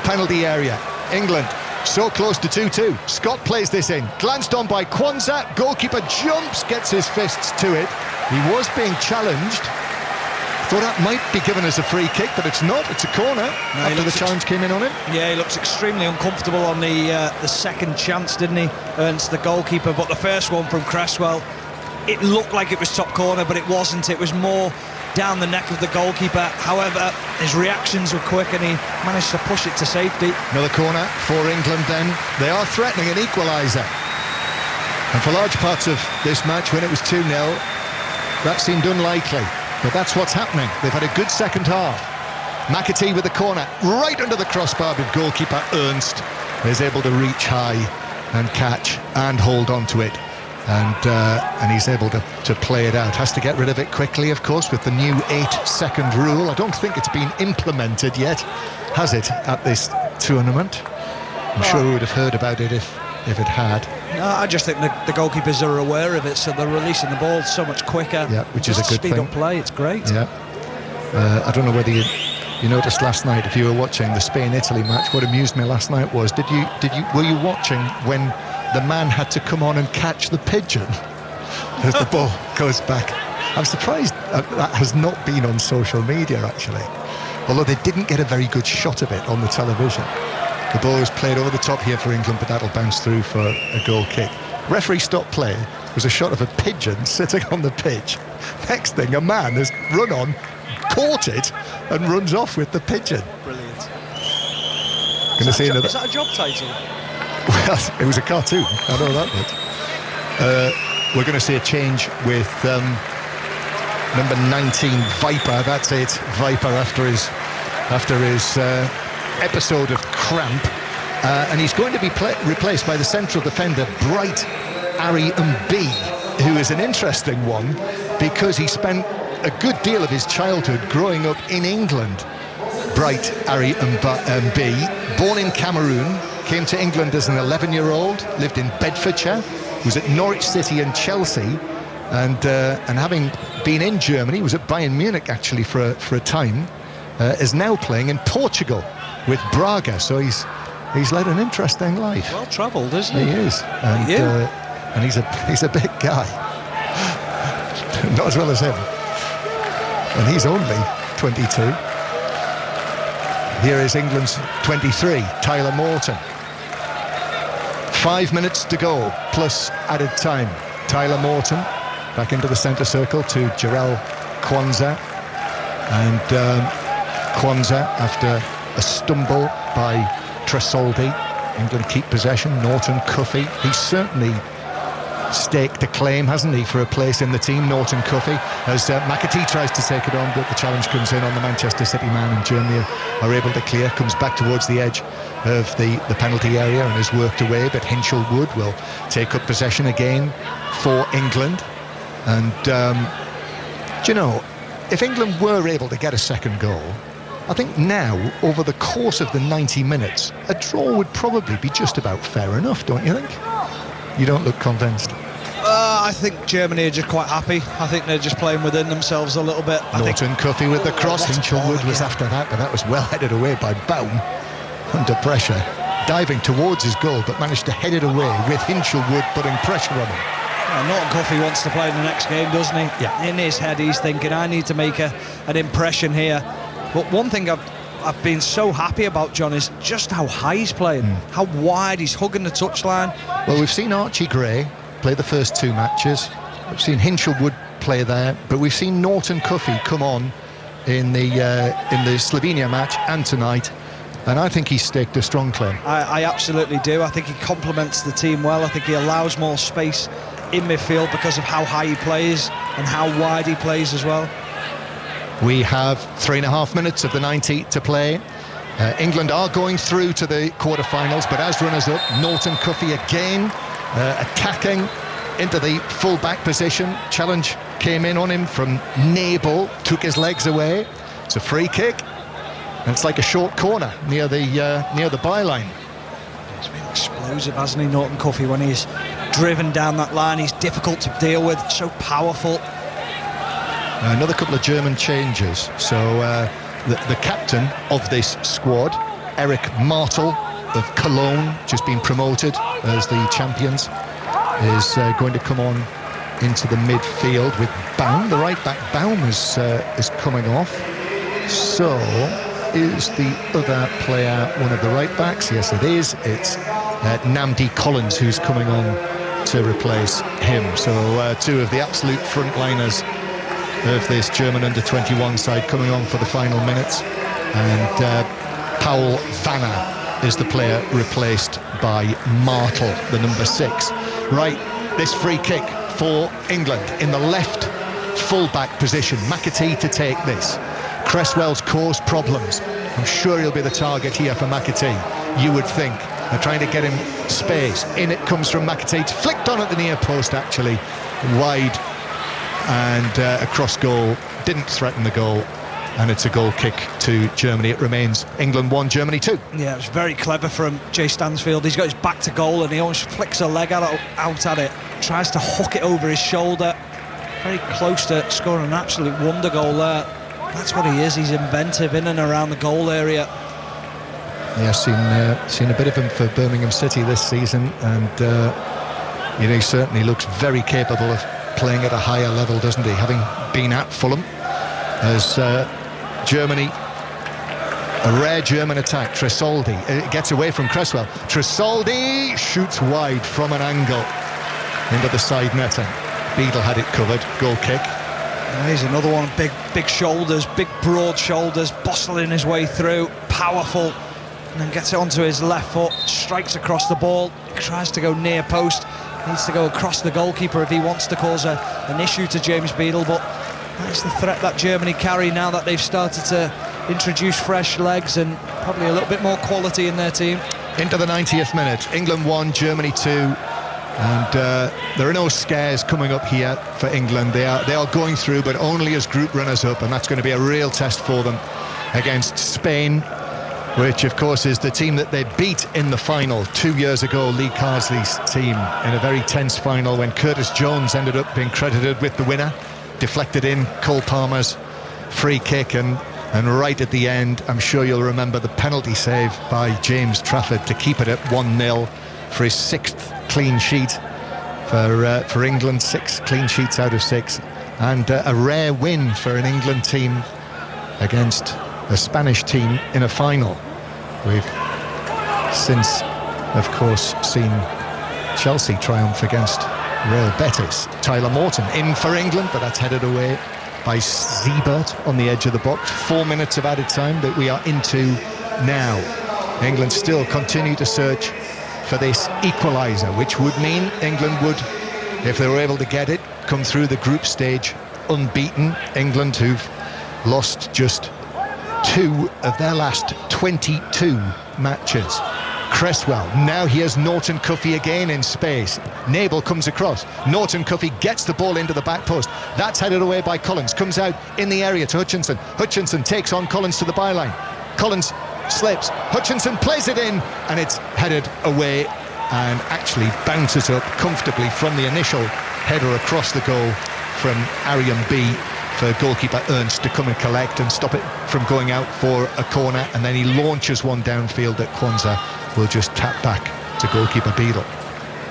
penalty area. England so close to 2-2. Scott plays this in, glanced on by Kwanzaa. Goalkeeper jumps, gets his fists to it. He was being challenged. Thought that might be given as a free kick, but it's not. It's a corner after the challenge came in on him. Yeah, he looks extremely uncomfortable on the second chance, didn't he, Ernst, the goalkeeper? But the first one from Cresswell, it looked like it was top corner, but it wasn't. It was more down the neck of the goalkeeper. However, his reactions were quick and he managed to push it to safety. Another corner for England then. They are threatening an equaliser. And for large parts of this match, when it was 2-0, that seemed unlikely. But that's what's happening. They've had a good second half. McAtee with the corner, right under the crossbar, but goalkeeper Ernst is able to reach high and catch and hold on to it. And he's able to play it out. Has to get rid of it quickly, of course, with the new 8-second rule. I don't think it's been implemented yet, has it, at this tournament? I'm sure we would have heard about it if it had. No, I just think the goalkeepers are aware of it, so they're releasing the ball so much quicker. Yeah, which is a good thing. Speed up play, it's great. Yeah. I don't know whether you noticed last night, if you were watching the Spain-Italy match, what amused me last night was, were you watching when the man had to come on and catch the pigeon as the ball goes back? I'm surprised that has not been on social media, actually. Although they didn't get a very good shot of it on the television. The ball was played over the top here for England, but that'll bounce through for a goal kick. Referee stopped play. It was a shot of a pigeon sitting on the pitch. Next thing, a man has run on, caught it, and runs off with the pigeon. Brilliant. Is that a job title? Well, it was a cartoon. I know that much. We're going to see a change with number 19, Viper. That's it, Viper after his episode of cramp, and he's going to be replaced by the central defender Bright Ari Mb, who is an interesting one because he spent a good deal of his childhood growing up in England. Bright Ari Mb, born in Cameroon, came to England as an 11-year-old, lived in Bedfordshire, was at Norwich City and Chelsea, and having been in Germany, was at Bayern Munich actually for a time, is now playing in Portugal with Braga. So he's led an interesting life. Well travelled, isn't he? He is, and he's a big guy. Not as well as him, and he's only 22. Here is England's 23, Tyler Morton. 5 minutes to go, plus added time. Tyler Morton back into the centre circle to Jarell Kwanzaa, and Kwanzaa, after a stumble by Tresoldi, England keep possession. Norton Cuffy, he's certainly staked a claim, hasn't he, for a place in the team, Norton Cuffy, as McAtee tries to take it on, but the challenge comes in on the Manchester City man, and Germany are able to clear, comes back towards the edge of the penalty area and is worked away, but Hinshelwood will take up possession again for England. And do you know, if England were able to get a second goal, I think now, over the course of the 90 minutes, a draw would probably be just about fair enough, don't you think? You don't look convinced. I think Germany are just quite happy. I think they're just playing within themselves a little bit. Norton Cuffy with the cross. Hinchelwood was after that, but that was well headed away by Baum under pressure, diving towards his goal, but managed to head it away with Hinchelwood putting pressure on him. Norton Cuffy wants to play in the next game, doesn't he? Yeah. In his head, he's thinking, I need to make an impression here. But one thing I've been so happy about, John, is just how high he's playing, how wide he's hugging the touchline. Well, we've seen Archie Gray play the first 2 matches. We've seen Hinchelwood play there, but we've seen Norton Cuffy come on in the Slovenia match and tonight, and I think he's staked a strong claim. I absolutely do. I think he complements the team well. I think he allows more space in midfield because of how high he plays and how wide he plays as well. We have 3.5 minutes of the 90 to play. England are going through to the quarterfinals, but as runners-up, Norton Cuffy again attacking into the full-back position. Challenge came in on him from Nabel, took his legs away. It's a free kick, and it's like a short corner near the byline. He's been explosive, hasn't he, Norton Cuffy, when he's driven down that line. He's difficult to deal with, so powerful. Another couple of German changes. So the captain of this squad, Eric Martel of Cologne, just been promoted as the champions, is going to come on into the midfield with Baum. The right back Baum is coming off. So is the other player one of the right backs? Yes, it is. It's Namdi Collins who's coming on to replace him. So 2 of the absolute frontliners of this German under-21 side coming on for the final minutes, and Paul Vanna is the player replaced by Martel, the number 6. Right, this free kick for England in the left full-back position. McAtee to take this. Cresswell's caused problems. I'm sure he'll be the target here for McAtee, you would think. They're trying to get him space. In it comes from McAtee. It's flicked on at the near post, actually, wide and across goal. Didn't threaten the goal, and it's a goal kick to Germany. It remains England 1, Germany 2. Yeah, it was very clever from Jay Stansfield. He's got his back to goal and he almost flicks a leg out at it, tries to hook it over his shoulder. Very close to scoring an absolute wonder goal there. That's what he is. He's inventive in and around the goal area. Yeah, seen a bit of him for Birmingham City this season, and he certainly looks very capable of playing at a higher level, doesn't he? Having been at Fulham. As Germany, a rare German attack. Tresoldi gets away from Cresswell. Tresoldi shoots wide from an angle into the side netting. Beadle had it covered. Goal kick. Here's another one. Big shoulders, big broad shoulders, bustling his way through, powerful, and then gets it onto his left foot, strikes across the ball, tries to go near post, needs to go across the goalkeeper if he wants to cause an issue to James Beadle, but that's the threat that Germany carry now that they've started to introduce fresh legs and probably a little bit more quality in their team. Into the 90th minute, England 1, Germany 2, and there are no scares coming up here for England. They are going through, but only as group runners-up, and that's going to be a real test for them against Spain, which of course is the team that they beat in the final 2 years ago, Lee Carsley's team, in a very tense final when Curtis Jones ended up being credited with the winner. Deflected in, Cole Palmer's free kick, and right at the end, I'm sure you'll remember the penalty save by James Trafford to keep it at 1-0 for his 6th clean sheet for England. 6 clean sheets out of 6, and a rare win for an England team against a Spanish team in a final. We've since, of course, seen Chelsea triumph against Real Betis. Tyler Morton in for England, but that's headed away by Siebert on the edge of the box. 4 minutes of added time that we are into now. England still continue to search for this equaliser, which would mean England would, if they were able to get it, come through the group stage unbeaten. England, who've lost just 2 of their last 22 matches. Cresswell. Now here's Norton Cuffy again in space. Nabel comes across. Norton Cuffy gets the ball into the back post. That's headed away by Collins. Comes out in the area to Hutchinson. Hutchinson takes on Collins to the byline. Collins slips. Hutchinson plays it in, and it's headed away and actually bounces up comfortably from the initial header across the goal from Ariam B for goalkeeper Ernst to come and collect and stop it from going out for a corner, and then he launches one downfield that Kwanzaa will just tap back to goalkeeper Beadle.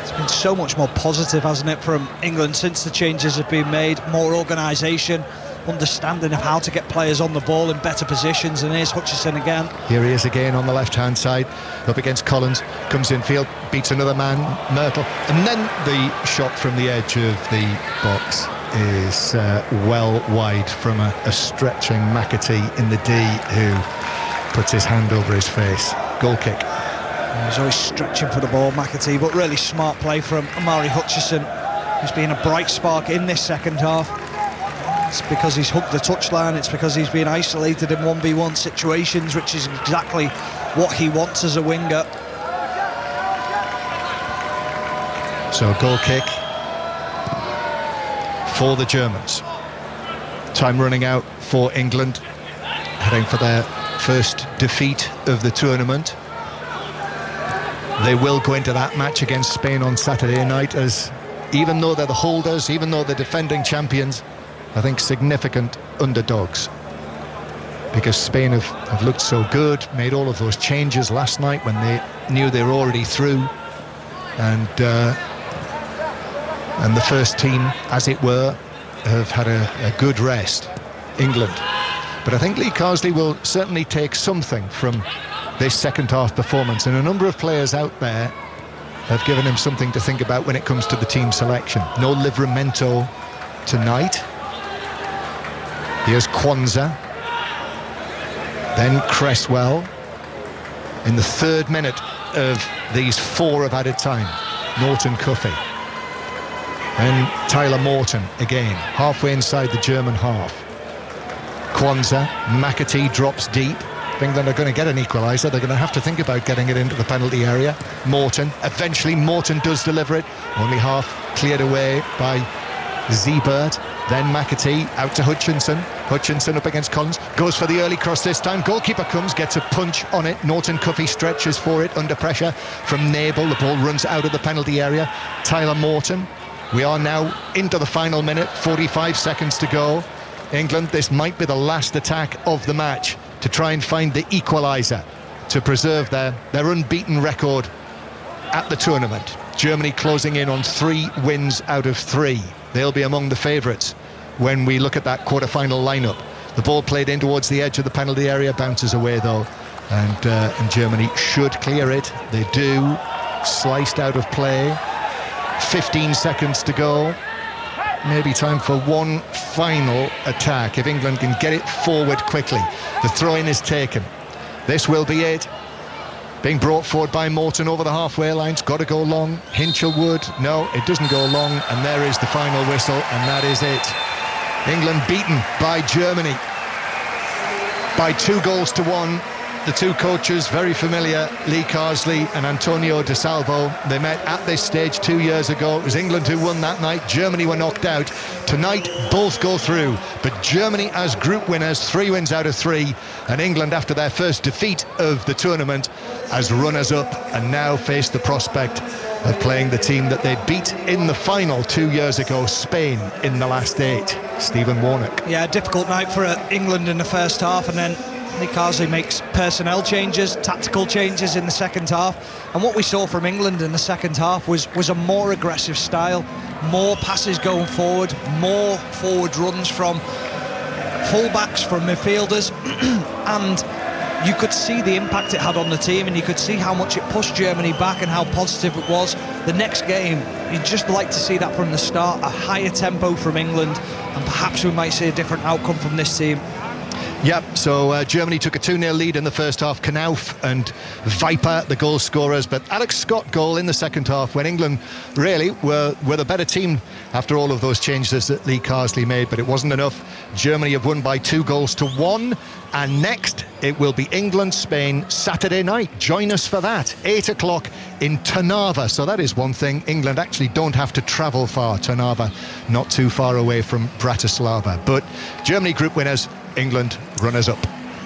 It's been so much more positive, hasn't it, from England since the changes have been made. More organisation, understanding of how to get players on the ball in better positions, and here's Hutchinson again. Here he is again on the left-hand side, up against Collins, comes in field, beats another man, Myrtle, and then the shot from the edge of the box is well wide from a stretching McAtee in the D, who puts his hand over his face. Goal kick. He's always stretching for the ball, McAtee, but really smart play from Omari Hutchinson, who's been a bright spark in this second half. It's because he's hugged the touchline, it's because he's been isolated in 1v1 situations, which is exactly what he wants as a winger. So goal kick for the Germans. Time running out for England, heading for their first defeat of the tournament. They will go into that match against Spain on Saturday night as, even though they're the holders, even though they're defending champions, I think significant underdogs, because Spain have looked so good, made all of those changes last night when they knew they were already through, and the first team, as it were, have had a good rest, England. But I think Lee Carsley will certainly take something from this second half performance, and a number of players out there have given him something to think about when it comes to the team selection. No Livramento tonight. Here's Kwanzaa, then Cresswell. In the 3rd minute of these 4 of added time, Norton Cuffy. Then Tyler Morton again, halfway inside the German half. Kwanzaa, McAtee drops deep. If England are going to get an equaliser, they're going to have to think about getting it into the penalty area. Morton, eventually Morton does deliver it, only half cleared away by Zebert. Then McAtee out to Hutchinson. Hutchinson up against Collins, goes for the early cross this time. Goalkeeper comes, gets a punch on it. Norton Cuffy stretches for it under pressure from Nabel. The ball runs out of the penalty area. Tyler Morton. We are now into the final minute, 45 seconds to go. England, this might be the last attack of the match to try and find the equaliser to preserve their unbeaten record at the tournament. Germany closing in on 3 wins out of 3. They'll be among the favourites when we look at that quarter-final lineup. The ball played in towards the edge of the penalty area, bounces away though, and Germany should clear it. They do. Sliced out of play. 15 seconds to go. Maybe time for one final attack if England can get it forward quickly. The throw-in is taken. This will be it. Being brought forward by Morton over the halfway line. It's got to go long. Hinchelwood, no, it doesn't go long, and there is the final whistle, and that is it. England beaten by Germany by 2-1. The two coaches, very familiar, Lee Carsley and Antonio De Salvo. They met at this stage 2 years ago. It was England who won that night. Germany were knocked out. Tonight, both go through. But Germany as group winners, 3 wins out of 3. And England, after their first defeat of the tournament, as runners-up, and now face the prospect of playing the team that they beat in the final 2 years ago, Spain, in the last 8. Stephen Warnock. Yeah, difficult night for England in the first half, and then Lee Carsley makes personnel changes, tactical changes in the second half, and what we saw from England in the second half was a more aggressive style, more passes going forward, more forward runs from full-backs, from midfielders, and you could see the impact it had on the team, and you could see how much it pushed Germany back and how positive it was. The next game, you'd just like to see that from the start, a higher tempo from England, and perhaps we might see a different outcome from this team. Yep, so Germany took a 2-0 lead in the first half. Knauf and Viper, the goal scorers, but Alex Scott goal in the second half when England really were the better team after all of those changes that Lee Carsley made, but it wasn't enough. Germany have won by 2-1, and next it will be England-Spain Saturday night. Join us for that, 8 o'clock in Trnava. So that is one thing. England actually don't have to travel far. Trnava, not too far away from Bratislava. But Germany group winners, England runners-up.